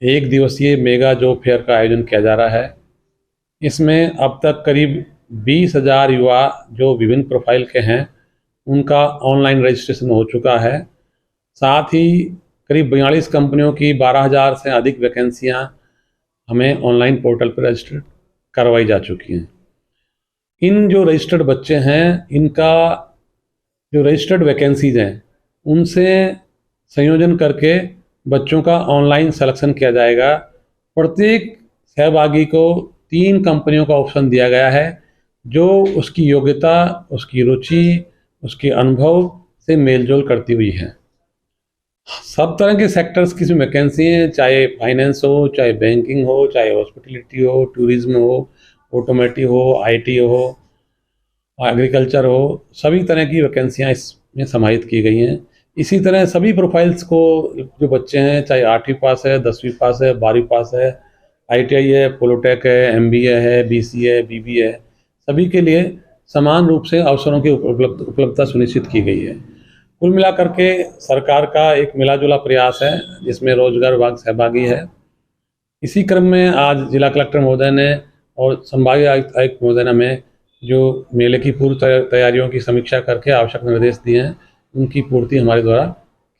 1 दिवसीय मेगा जॉब फेयर का आयोजन किया जा रहा है। इसमें अब तक करीब 20,000 युवा जो विभिन्न प्रोफाइल के हैं उनका ऑनलाइन रजिस्ट्रेशन हो चुका है। साथ ही करीब 42 कंपनियों की 12,000 से अधिक वैकेंसियां हमें ऑनलाइन पोर्टल पर रजिस्टर करवाई जा चुकी हैं। इन जो रजिस्टर्ड बच्चे हैं, इनका जो रजिस्टर्ड वैकेंसीज हैं उनसे संयोजन करके बच्चों का ऑनलाइन सिलेक्शन किया जाएगा। प्रत्येक सहभागी को 3 कंपनियों का ऑप्शन दिया गया है जो उसकी योग्यता, उसकी रुचि, उसके अनुभव से मेलजोल करती हुई है। सब तरह के सेक्टर्स की वैकेंसी हैं, चाहे फाइनेंस हो, चाहे बैंकिंग हो, चाहे हॉस्पिटलिटी हो, टूरिज्म हो, ऑटोमेटिव हो, IT हो, एग्रीकल्चर हो, सभी तरह की वैकेंसियां इसमें समाहित की गई हैं। इसी तरह सभी प्रोफाइल्स को जो बच्चे हैं, चाहे 8वीं पास है, 10वीं पास है, 12वीं पास है, ITI है, पोलोटेक है, MBA है, BCA है, BBA है, सभी के लिए समान रूप से अवसरों की उपलब्धता सुनिश्चित की गई है। कुल मिलाकर के सरकार का एक मिला जुला प्रयास है जिसमें रोजगार विभाग सहभागी है। इसी क्रम में आज जिला कलेक्टर महोदय ने और संभागीय आयुक्त महोदय ने हमें जो मेले की पूर्व तैयारियों की समीक्षा करके आवश्यक निर्देश दिए हैं उनकी पूर्ति हमारे द्वारा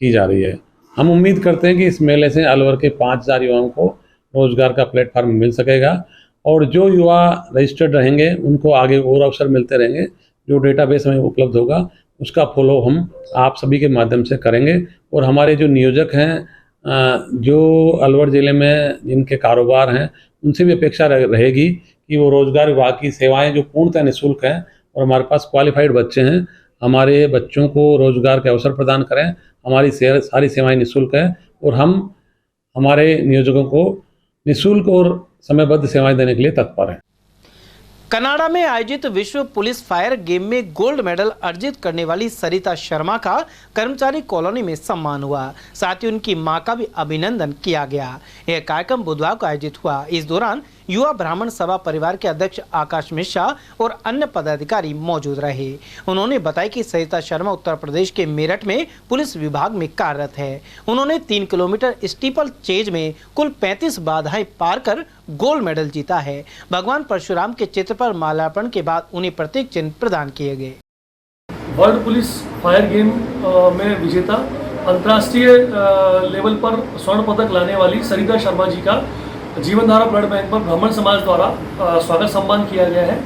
की जा रही है। हम उम्मीद करते हैं कि इस मेले से अलवर के 5,000 युवाओं को रोजगार का प्लेटफार्म मिल सकेगा और जो युवा रजिस्टर्ड रहेंगे उनको आगे और अवसर मिलते रहेंगे। जो डेटाबेस हमें उपलब्ध होगा उसका फॉलो हम आप सभी के माध्यम से करेंगे और हमारे जो नियोजक हैं जो अलवर ज़िले में जिनके कारोबार हैं उनसे भी अपेक्षा रहेगी कि वो रोजगार विभाग की सेवाएं जो पूर्णतः निःशुल्क हैं और हमारे पास क्वालिफाइड बच्चे हैं, हमारे बच्चों को रोजगार के अवसर प्रदान करें। हमारी सारी सेवाएं निःशुल्क हैं और हम हमारे नियोजकों को निःशुल्क और समयबद्ध सेवाएं देने के लिए तत्पर हैं। कनाडा में आयोजित विश्व पुलिस फायर गेम में गोल्ड मेडल अर्जित करने वाली सरिता शर्मा का कर्मचारी कॉलोनी में सम्मान हुआ। साथ ही उनकी मां का भी अभिनंदन किया गया। यह कार्यक्रम बुधवार को आयोजित हुआ। इस दौरान युवा ब्राह्मण सभा परिवार के अध्यक्ष आकाश मिश्रा और अन्य पदाधिकारी मौजूद रहे। उन्होंने बताया कि सरिता शर्मा उत्तर प्रदेश के मेरठ में पुलिस विभाग में कार्यरत है। उन्होंने 3 किलोमीटर स्टीपल चेज में कुल 35 बाधाएं पार कर गोल्ड मेडल जीता है। भगवान परशुराम के चित्र पर माल्यार्पण के बाद उन्हें प्रतीक चिन्ह प्रदान किए गए। वर्ल्ड पुलिस फायर गेम में विजेता अंतर्राष्ट्रीय लेवल पर स्वर्ण पदक लाने वाली सरिता शर्मा जी का जीवनधारा ब्लड बैंक पर ब्राह्मण समाज द्वारा स्वागत सम्मान किया गया है।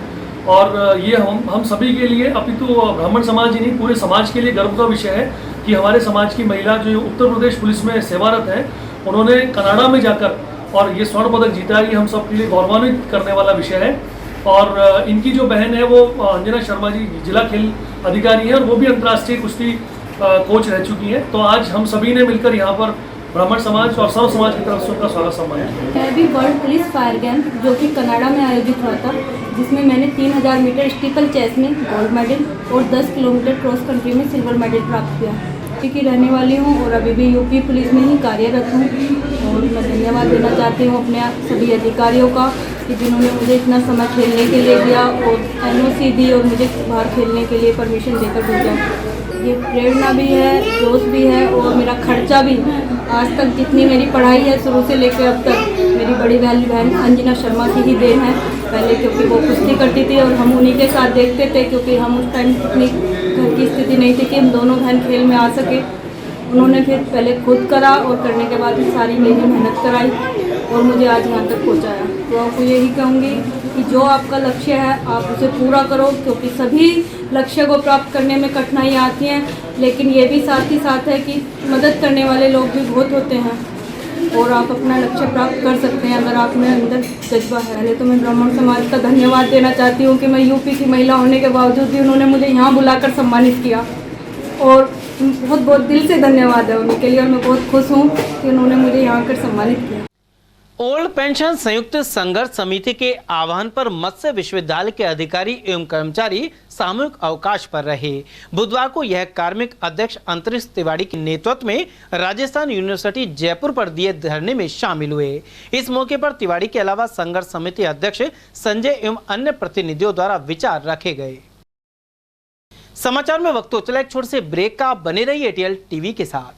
और ये हम सभी के लिए, अपितु ब्राह्मण समाज ही नहीं पूरे समाज के लिए गर्व का विषय है कि हमारे समाज की महिला जो उत्तर प्रदेश पुलिस में सेवारत है, उन्होंने कनाडा में जाकर और ये स्वर्ण पदक जीता है। ये हम सब के लिए गौरवान्वित करने वाला विषय है। और इनकी जो बहन है वो अंजना शर्मा जी जिला खेल अधिकारी है और वो भी अंतर्राष्ट्रीय कुश्ती कोच रह चुकी है। तो आज हम सभी ने मिलकर यहाँ पर ब्राह्मण समाज और सर्व समाज की तरफ से उनका स्वागत सम्मान किया। मैं भी वर्ल्ड पुलिस फायर गेम जो कि कनाडा में आयोजित हुआ था, जिसमें मैंने 3000 मीटर स्टीपल चेस में गोल्ड मेडल और 10 किलोमीटर क्रॉस कंट्री में सिल्वर मेडल प्राप्त किया। यूपी की रहने वाली हूँ और अभी भी यूपी पुलिस में ही कार्यरत हूँ। और मैं धन्यवाद देना चाहती हूँ अपने सभी अधिकारियों का कि जिन्होंने मुझे इतना समय खेलने के लिए दिया और NOC दी और मुझे बाहर खेलने के लिए परमिशन देकर भेजा। ये प्रेरणा भी है, जोश भी है और मेरा खर्चा भी। आज तक जितनी मेरी पढ़ाई है शुरू से लेकर अब तक, मेरी बड़ी बहन अंजना शर्मा की ही देन है। पहले क्योंकि वो कुश्ती करती थी और हम उन्हीं के साथ देखते थे, क्योंकि हम उस टाइम इतनी घर की स्थिति नहीं थी कि हम दोनों बहन खेल में आ सके। उन्होंने फिर पहले खुद करा और करने के बाद सारी मेरी मेहनत कराई और मुझे आज यहाँ तक पहुँचाया। तो आपको यही कहूँगी कि जो आपका लक्ष्य है आप उसे पूरा करो, क्योंकि सभी लक्ष्य को प्राप्त करने में कठिनाइयाँ आती हैं, लेकिन ये भी साथ ही साथ है कि मदद करने वाले लोग भी बहुत होते हैं और आप अपना लक्ष्य प्राप्त कर सकते हैं अगर आप में अंदर जज्बा है। पहले तो मैं ब्राह्मण समाज का धन्यवाद देना चाहती हूँ कि मैं यूपी की महिला होने के बावजूद भी उन्होंने मुझे यहाँ बुलाकर सम्मानित किया और बहुत बहुत दिल से धन्यवाद है उनके लिए। और मैं बहुत खुश हूँ कि उन्होंने मुझे यहाँ आकर सम्मानित किया। ओल्ड पेंशन संयुक्त संघर्ष समिति के आह्वान पर मत्स्य विश्वविद्यालय के अधिकारी एवं कर्मचारी सामूहिक अवकाश पर रहे। बुधवार को यह कार्मिक अध्यक्ष अंतरिक्ष तिवारी के नेतृत्व में राजस्थान यूनिवर्सिटी जयपुर पर दिए धरने में शामिल हुए। इस मौके पर तिवारी के अलावा संघर्ष समिति अध्यक्ष संजय एवं अन्य प्रतिनिधियों द्वारा विचार रखे गए। समाचार में वक्त तो चला एक छोटे से ब्रेक का। बने रहिए ATL टीवी के साथ।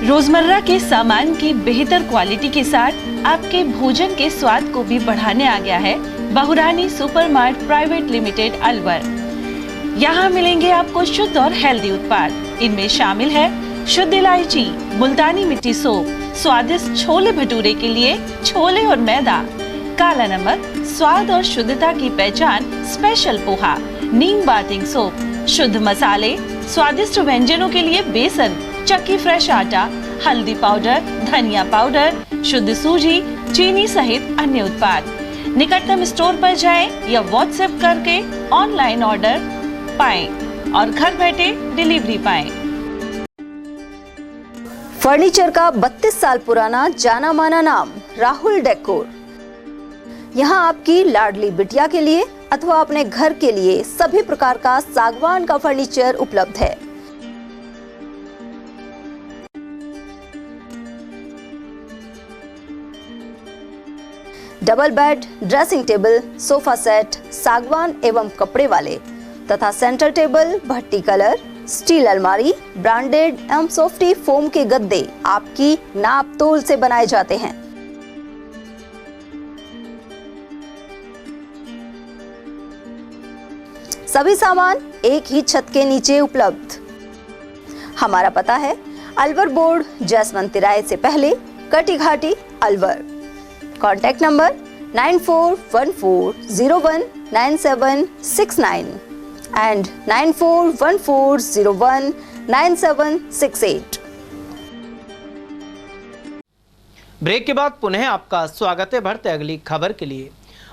रोजमर्रा के सामान की बेहतर क्वालिटी के साथ आपके भोजन के स्वाद को भी बढ़ाने आ गया है बहुरानी सुपरमार्ट प्राइवेट लिमिटेड अलवर। यहाँ मिलेंगे आपको शुद्ध और हेल्दी उत्पाद। इनमें शामिल है शुद्ध इलायची, मुल्तानी मिट्टी सोप, स्वादिष्ट छोले भटूरे के लिए छोले और मैदा, काला नमक, स्वाद और शुद्धता की पहचान स्पेशल पोहा, नीम बाथिंग सोप, शुद्ध मसाले, स्वादिष्ट व्यंजनों के लिए बेसन, चक्की फ्रेश आटा, हल्दी पाउडर, धनिया पाउडर, शुद्ध सूजी, चीनी सहित अन्य उत्पाद। निकटतम स्टोर पर जाएं या व्हाट्सएप करके ऑनलाइन ऑर्डर पाएं और घर बैठे डिलीवरी पाएं। फर्नीचर का 32 साल पुराना जाना माना नाम राहुल डेकोर। यहाँ आपकी लाडली बिटिया के लिए अथवा अपने घर के लिए सभी प्रकार का सागवान का फर्नीचर उपलब्ध है। Double bed, dressing table, sofa set सागवान एवं कपड़े वाले तथा सेंटर टेबल, भट्टी कलर, स्टील अलमारी, ब्रांडेड एवं सॉफ्टी फोम के गद्दे आपकी नाप तोल से बनाए जाते हैं। सभी सामान एक ही छत के नीचे उपलब्ध। हमारा पता है अलवर बोर्ड, जसवंत तिराहे से पहले, Kati Ghati, Alwar. Contact number 9414019769 and 9414019768। Break के बाद पुनः आपका स्वागत है। बढ़ते अगली खबर के लिए।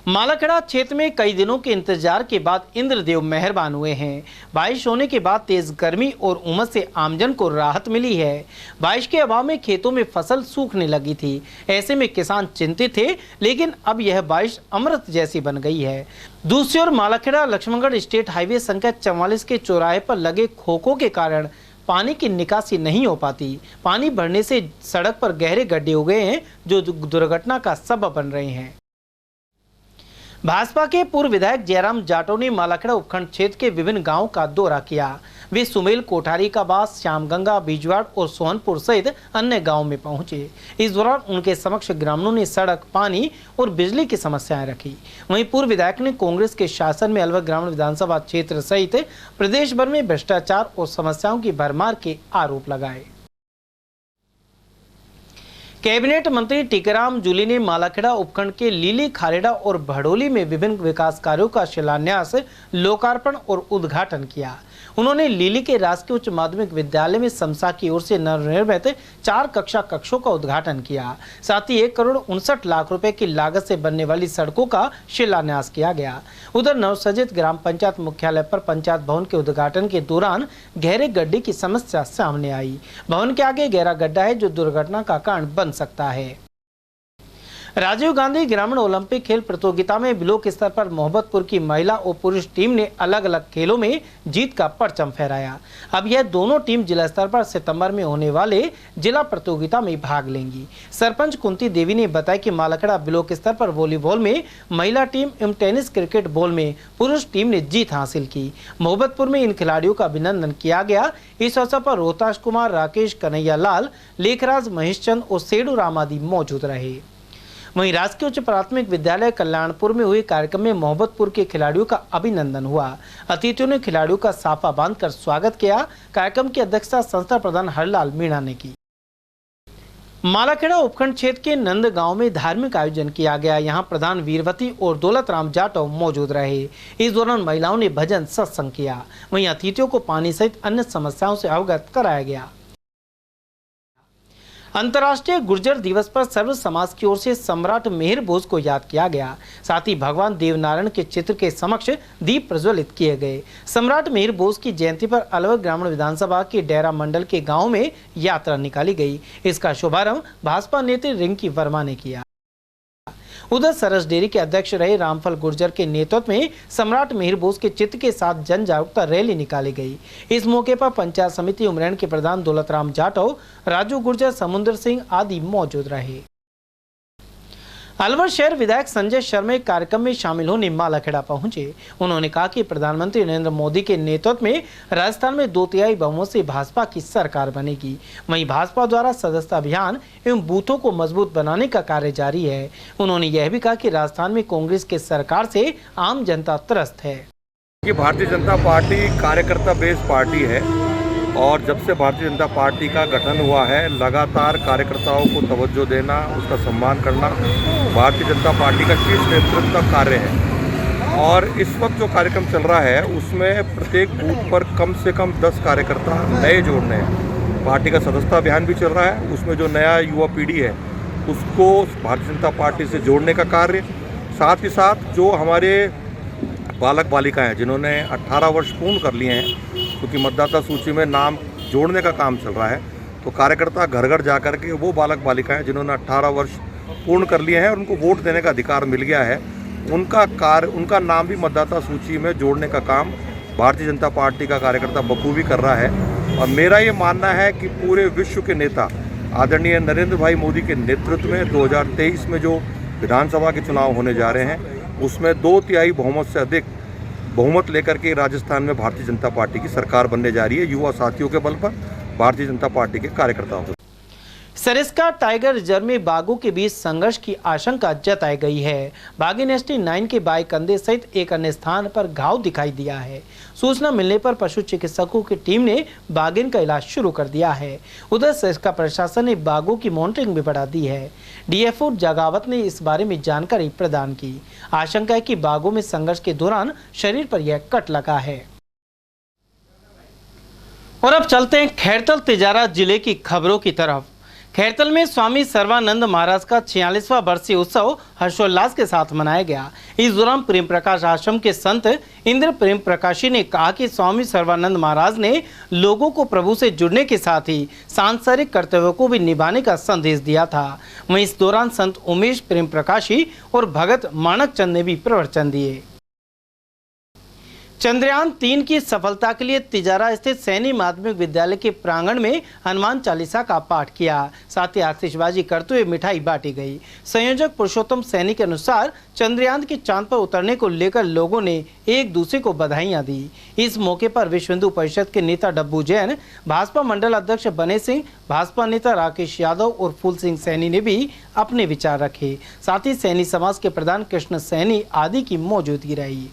मालाखेड़ा क्षेत्र में कई दिनों के इंतजार के बाद इंद्रदेव मेहरबान हुए हैं। बारिश होने के बाद तेज गर्मी और उमस से आमजन को राहत मिली है। बारिश के अभाव में खेतों में फसल सूखने लगी थी। ऐसे में किसान चिंतित थे, लेकिन अब यह बारिश अमृत जैसी बन गई है। दूसरी ओर मालाखेड़ा लक्ष्मणगढ़ स्टेट हाईवे संख्या 44 के चौराहे पर लगे खोखों के कारण पानी की निकासी नहीं हो पाती। पानी भरने से सड़क पर गहरे गड्ढे हो गए हैं, जो दुर्घटना का सबब बन रहे हैं। भाजपा के पूर्व विधायक जयराम जाटव ने मालाखेड़ा उपखंड क्षेत्र के विभिन्न गांवों का दौरा किया। वे सुमेल, कोठारी का बास, श्यामगंगा, बीजवाड़ और सोहनपुर सहित अन्य गांवों में पहुंचे। इस दौरान उनके समक्ष ग्रामीणों ने सड़क, पानी और बिजली की समस्याएं रखी। वहीं पूर्व विधायक ने कांग्रेस के शासन में अलवर ग्रामीण विधानसभा क्षेत्र सहित प्रदेश भर में भ्रष्टाचार और समस्याओं की भरमार के आरोप लगाए। कैबिनेट मंत्री टीकाराम जूली ने मालाखेड़ा उपखंड के लीली, खारेड़ा और भड़ोली में विभिन्न विकास कार्यों का शिलान्यास, लोकार्पण और उद्घाटन किया। उन्होंने लीली के राजकीय उच्च माध्यमिक विद्यालय में समसा की ओर से नवनिर्मित 4 कक्षों का उद्घाटन किया। साथ ही 1,59,00,000 रुपए की लागत से बनने वाली सड़कों का शिलान्यास किया गया। उधर नवसर्जित ग्राम पंचायत मुख्यालय पर पंचायत भवन के उद्घाटन के दौरान गहरे गड्ढे की समस्या सामने आई। भवन के आगे गहरा गड्ढा है, जो दुर्घटना का कारण बन सकता है। राजीव गांधी ग्रामीण ओलंपिक खेल प्रतियोगिता में ब्लॉक स्तर पर मोहब्बतपुर की महिला और पुरुष टीम ने अलग अलग खेलों में जीत का परचम फहराया। अब यह दोनों टीम जिला स्तर पर सितंबर में होने वाले जिला प्रतियोगिता में भाग लेंगी। सरपंच कुंती देवी ने बताया कि मालाखेड़ा ब्लॉक स्तर पर वॉलीबॉल में महिला टीम एवं टेनिस क्रिकेट बॉल में पुरुष टीम ने जीत हासिल की। मोहब्बतपुर में इन खिलाड़ियों का अभिनंदन किया गया। इस अवसर पर रोहताश कुमार, राकेश, कन्हैया लाल, लेखराज, महेशचंद और सेडू राम आदि मौजूद रहे। वहीं राजकीय उच्च प्राथमिक विद्यालय कल्याणपुर में हुए कार्यक्रम में मोहब्बतपुर के खिलाड़ियों का अभिनंदन हुआ। अतिथियों ने खिलाड़ियों का साफा बांधकर स्वागत किया। कार्यक्रम की अध्यक्षता संस्था प्रधान हरलाल मीणा ने की। मालाखेड़ा उपखंड क्षेत्र के नंद गांव में धार्मिक आयोजन किया गया। यहां प्रधान वीरवती और दौलत राम जाटव मौजूद रहे। इस दौरान महिलाओं ने भजन सत्संग किया। वहीं अतिथियों को पानी सहित अन्य समस्याओं से अवगत कराया गया। अंतर्राष्ट्रीय गुर्जर दिवस पर सर्व समाज की ओर से सम्राट मेहर भोज को याद किया गया। साथ ही भगवान देवनारायण के चित्र के समक्ष दीप प्रज्वलित किए गए। सम्राट मेहर भोज की जयंती पर अलवर ग्रामीण विधानसभा के डेरा मंडल के गांव में यात्रा निकाली गई। इसका शुभारंभ भाजपा नेत्री रिंकी वर्मा ने किया। उधर सरस डेयरी के अध्यक्ष रहे रामफल गुर्जर के नेतृत्व में सम्राट मेहर भोज के चित्र के साथ जन जागरूकता रैली निकाली गई। इस मौके पर पंचायत समिति उमरैन के प्रधान दौलत राम जाटव, राजू गुर्जर, समुद्र सिंह आदि मौजूद रहे। अलवर शहर विधायक संजय शर्मा कार्यक्रम में शामिल होने मालाखेड़ा पहुंचे। उन्होंने कहा कि प्रधानमंत्री नरेंद्र मोदी के नेतृत्व में राजस्थान में 2/3 बहुमत से भाजपा की सरकार बनेगी। वहीं भाजपा द्वारा सदस्यता अभियान एवं बूथों को मजबूत बनाने का कार्य जारी है। उन्होंने यह भी कहा कि राजस्थान में कांग्रेस के सरकार से आम जनता त्रस्त है। भारतीय जनता पार्टी कार्यकर्ता बेस्ड पार्टी है और जब से भारतीय जनता पार्टी का गठन हुआ है, लगातार कार्यकर्ताओं को तवज्जो देना, उसका सम्मान करना भारतीय जनता पार्टी का शीर्ष नेतृत्व का कार्य है। और इस वक्त जो कार्यक्रम चल रहा है उसमें प्रत्येक बूथ पर कम से कम 10 कार्यकर्ता नए जोड़ने हैं। पार्टी का सदस्यता अभियान भी चल रहा है, उसमें जो नया युवा पीढ़ी है उसको भारतीय जनता पार्टी से जोड़ने का कार्य, साथ ही साथ जो हमारे बालक बालिकाएँ जिन्होंने 18 वर्ष पूर्ण कर लिए हैं, क्योंकि मतदाता सूची में नाम जोड़ने का काम चल रहा है, तो कार्यकर्ता घर घर जा कर के वो बालक बालिकाएं जिन्होंने 18 वर्ष पूर्ण कर लिए हैं और उनको वोट देने का अधिकार मिल गया है, उनका नाम भी मतदाता सूची में जोड़ने का काम भारतीय जनता पार्टी का कार्यकर्ता बखूबी कर रहा है। और मेरा ये मानना है कि पूरे विश्व के नेता आदरणीय नरेंद्र भाई मोदी के नेतृत्व में 2023 में जो विधानसभा के चुनाव होने जा रहे हैं उसमें 2/3 बहुमत से अधिक बहुमत लेकर के राजस्थान में भारतीय जनता पार्टी की सरकार बनने जा रही है, युवा साथियों के बल पर, भारतीय जनता पार्टी के कार्यकर्ताओं को। सरिस्का टाइगर रिजर्व में बाघों के बीच संघर्ष की आशंका जताई गई है। बाघिन ST9 के बाएं कंधे सहित एक अन्य स्थान पर घाव दिखाई दिया है। सूचना मिलने पर पशु चिकित्सकों की टीम ने बाघिन का इलाज शुरू कर दिया है। उधर सरिस्का प्रशासन ने बाघों की मॉनिटरिंग भी बढ़ा दी है। DFO जगावत ने इस बारे में जानकारी प्रदान की। आशंका है कि बाघों में संघर्ष के दौरान शरीर पर यह कट लगा है। और अब चलते हैं खैरतल तिजारा जिले की खबरों की तरफ। खैरतल में स्वामी सर्वानंद महाराज का 46वां वर्षीय उत्सव हर्षोल्लास के साथ मनाया गया। इस दौरान प्रेम प्रकाश आश्रम के संत इंद्र प्रेम प्रकाशी ने कहा कि स्वामी सर्वानंद महाराज ने लोगों को प्रभु से जुड़ने के साथ ही सांसारिक कर्तव्यों को भी निभाने का संदेश दिया था। वहीं इस दौरान संत उमेश प्रेम प्रकाशी और भगत माणक चंद ने भी प्रवचन दिए। चंद्रयान 3 की सफलता के लिए तिजारा स्थित सैनी माध्यमिक विद्यालय के प्रांगण में हनुमान चालीसा का पाठ किया, साथ ही आतिशबाजी करते हुए मिठाई बांटी गई। संयोजक पुरुषोत्तम सैनी के अनुसार चंद्रयान के चांद पर उतरने को लेकर लोगों ने एक दूसरे को बधाइयां दी। इस मौके पर विश्व हिंदू परिषद के नेता डब्बू जैन, भाजपा मंडल अध्यक्ष बने सिंह, भाजपा नेता राकेश यादव और फूल सिंह सैनी ने भी अपने विचार रखे। साथ ही सैनी समाज के प्रधान कृष्ण सैनी आदि की मौजूदगी रही।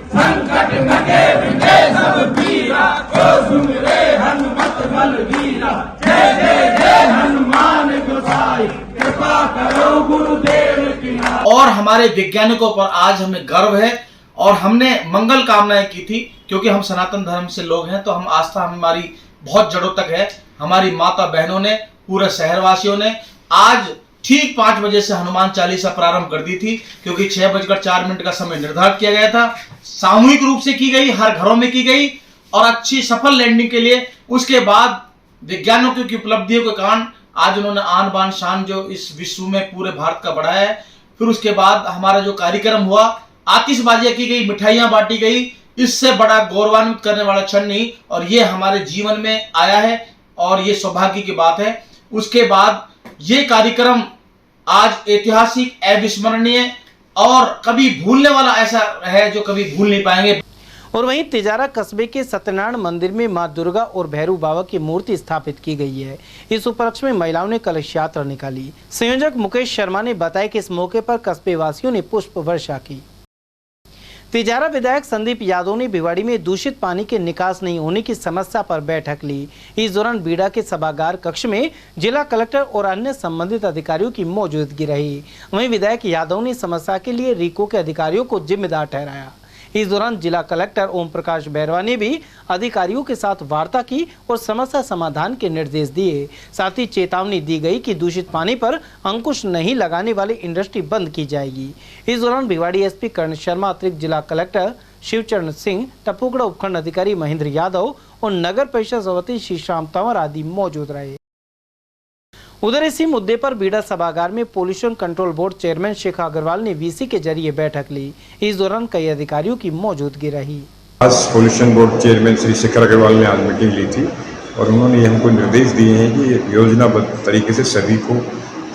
संकट लगे विजय सब वीरा, को सुमिरे हनुमत बलवीरा। जय जय जय हनुमान गोसाई, कृपा करो गुरुदेव की। और हमारे वैज्ञानिकों पर आज हमें गर्व है और हमने मंगल कामनाएं की थी, क्योंकि हम सनातन धर्म से लोग हैं तो हम आस्था हमारी बहुत जड़ों तक है। हमारी माता बहनों ने, पूरे शहरवासियों ने आज ठीक 5 बजे से हनुमान चालीसा प्रारंभ कर दी थी, क्योंकि 6:04 का समय निर्धारित किया गया था। सामूहिक रूप से की गई, हर घरों में की गई और अच्छी सफल लैंडिंग के लिए उसके बाद वैज्ञानिकों की उपलब्धियों के कारण आज उन्होंने आन बान शान जो इस विश्व में पूरे भारत का बढ़ाया है। फिर उसके बाद हमारा जो कार्यक्रम हुआ, आतिशबाजियां की गई, मिठाइयां बांटी गई, इससे बड़ा गौरवान्वित करने वाला क्षण नहीं, और ये हमारे जीवन में आया है और ये सौभाग्य की बात है। उसके बाद ये कार्यक्रम आज ऐतिहासिक, अविस्मरणीय और कभी भूलने वाला ऐसा है जो कभी भूल नहीं पाएंगे। और वहीं तिजारा कस्बे के सत्यनारायण मंदिर में मां दुर्गा और भैरव बाबा की मूर्ति स्थापित की गई है। इस उपलक्ष्य में महिलाओं ने कलश यात्रा निकाली। संयोजक मुकेश शर्मा ने बताया कि इस मौके पर कस्बे वासियों ने पुष्प वर्षा की। तिजारा विधायक संदीप यादव ने भिवाड़ी में दूषित पानी के निकास नहीं होने की समस्या पर बैठक ली। इस दौरान बीड़ा के सभागार कक्ष में जिला कलेक्टर और अन्य संबंधित अधिकारियों की मौजूदगी रही। वहीं विधायक यादव ने समस्या के लिए रीको के अधिकारियों को जिम्मेदार ठहराया। इस दौरान जिला कलेक्टर ओम प्रकाश बैरवा ने भी अधिकारियों के साथ वार्ता की और समस्या समाधान के निर्देश दिए। साथ ही चेतावनी दी गई कि दूषित पानी पर अंकुश नहीं लगाने वाली इंडस्ट्री बंद की जाएगी। इस दौरान भिवाड़ी एसपी कर्ण शर्मा, अतिरिक्त जिला कलेक्टर शिवचरण सिंह, टपुगड़ा उपखंड अधिकारी महेंद्र यादव और नगर परिषद सभापति श्री श्याम तंवर आदि मौजूद रहे। उधर इसी मुद्दे पर बीड़ा सभागार में pollution control board chairman Shekhar Agarwal ने वीसी के जरिए बैठक ली। इस दौरान कई अधिकारियों की मौजूदगी रही। आज pollution board chairman Shri Shekhar Agarwal ने आज मीटिंग ली थी और उन्होंने हमको निर्देश दिए हैं कि योजनाबद्ध तरीके से सभी को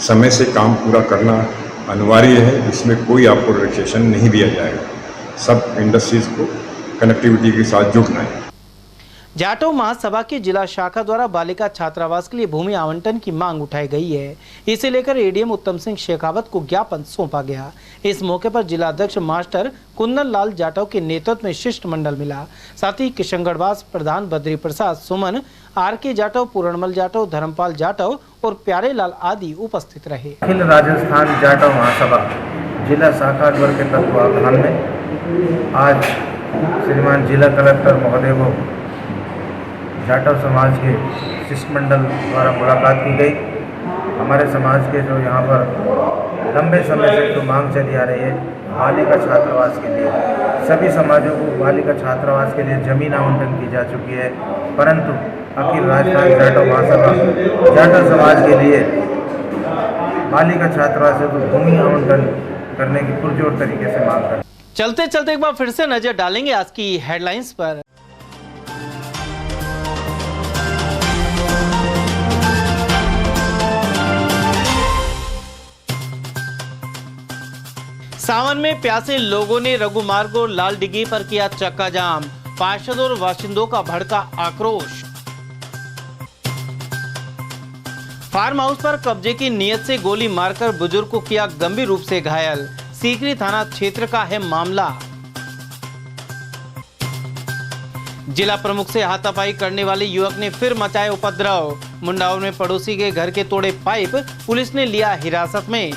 समय से काम पूरा करना अनिवार्य है। इसमें कोई आपको रिलैक्सेशन नहीं दिया जाएगा। सब इंडस्ट्रीज को कनेक्टिविटी के साथ जुड़ना है। जाटव महासभा की जिला शाखा द्वारा बालिका छात्रावास के लिए भूमि आवंटन की मांग उठाई गई है। इसे लेकर एडीएम उत्तम सिंह शेखावत को ज्ञापन सौंपा गया। इस मौके पर जिला अध्यक्ष मास्टर कुंदन लाल जाटव के नेतृत्व में शिष्टमंडल मिला। साथ ही किशनगढ़वास प्रधान बद्री प्रसाद सुमन, आर.के. जाटव, पूरणमल जाटव, धर्मपाल जाटव और प्यारे लाल आदि उपस्थित रहे। अखिल राजस्थान जाटव महासभा जिला शाखा द्वारा के तत्वावधान में आज श्रीमान जिला कलेक्टर महोदय को जाटव समाज के शिष्टमंडल द्वारा मुलाकात की गई। हमारे समाज के जो यहाँ पर लंबे समय से जो मांग चली आ रही है बालिका छात्रावास के लिए, सभी समाजों को बालिका छात्रावास के लिए जमीन आवंटन की जा चुकी है, परंतु अखिल राजस्थान जाटव महासभा जाटव समाज के लिए बालिका छात्रावास को भूमि आवंटन करने की पुरजोर तरीके से मांग कर। चलते चलते एक बार फिर से नजर डालेंगे आज की हेडलाइंस पर। सावन में प्यासे लोगों ने रघु मार्ग और लाल डिगी पर किया चक्का जाम। पार्षद और बाशिंदों का भड़का आक्रोश। फार्म हाउस पर कब्जे की नीयत से गोली मारकर बुजुर्ग को किया गंभीर रूप से घायल। सीकरी थाना क्षेत्र का है मामला। जिला प्रमुख से हाथापाई करने वाले युवक ने फिर मचाया उपद्रव। मुंडावर में पड़ोसी के घर के तोड़े पाइप, पुलिस ने लिया हिरासत में।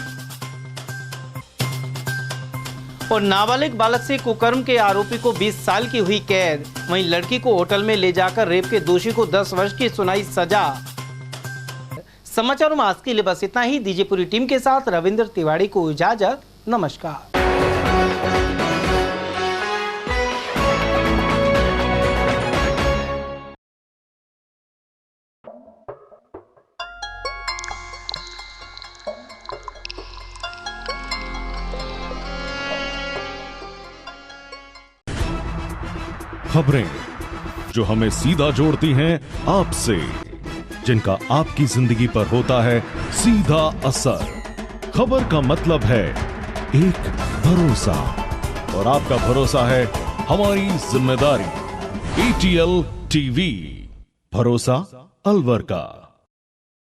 और नाबालिग बालक से कुकर्म के आरोपी को 20 साल की हुई कैद। वहीं लड़की को होटल में ले जाकर रेप के दोषी को 10 वर्ष की सुनाई सजा। समाचारों में आज के लिए बस इतना ही। दीजिए पूरी टीम के साथ रविंद्र तिवारी को इजाजत। नमस्कार। खबरें जो हमें सीधा जोड़ती हैं आपसे, जिनका आपकी जिंदगी पर होता है सीधा असर। खबर का मतलब है एक भरोसा, और आपका भरोसा है हमारी जिम्मेदारी। ATL TV, भरोसा अलवर का।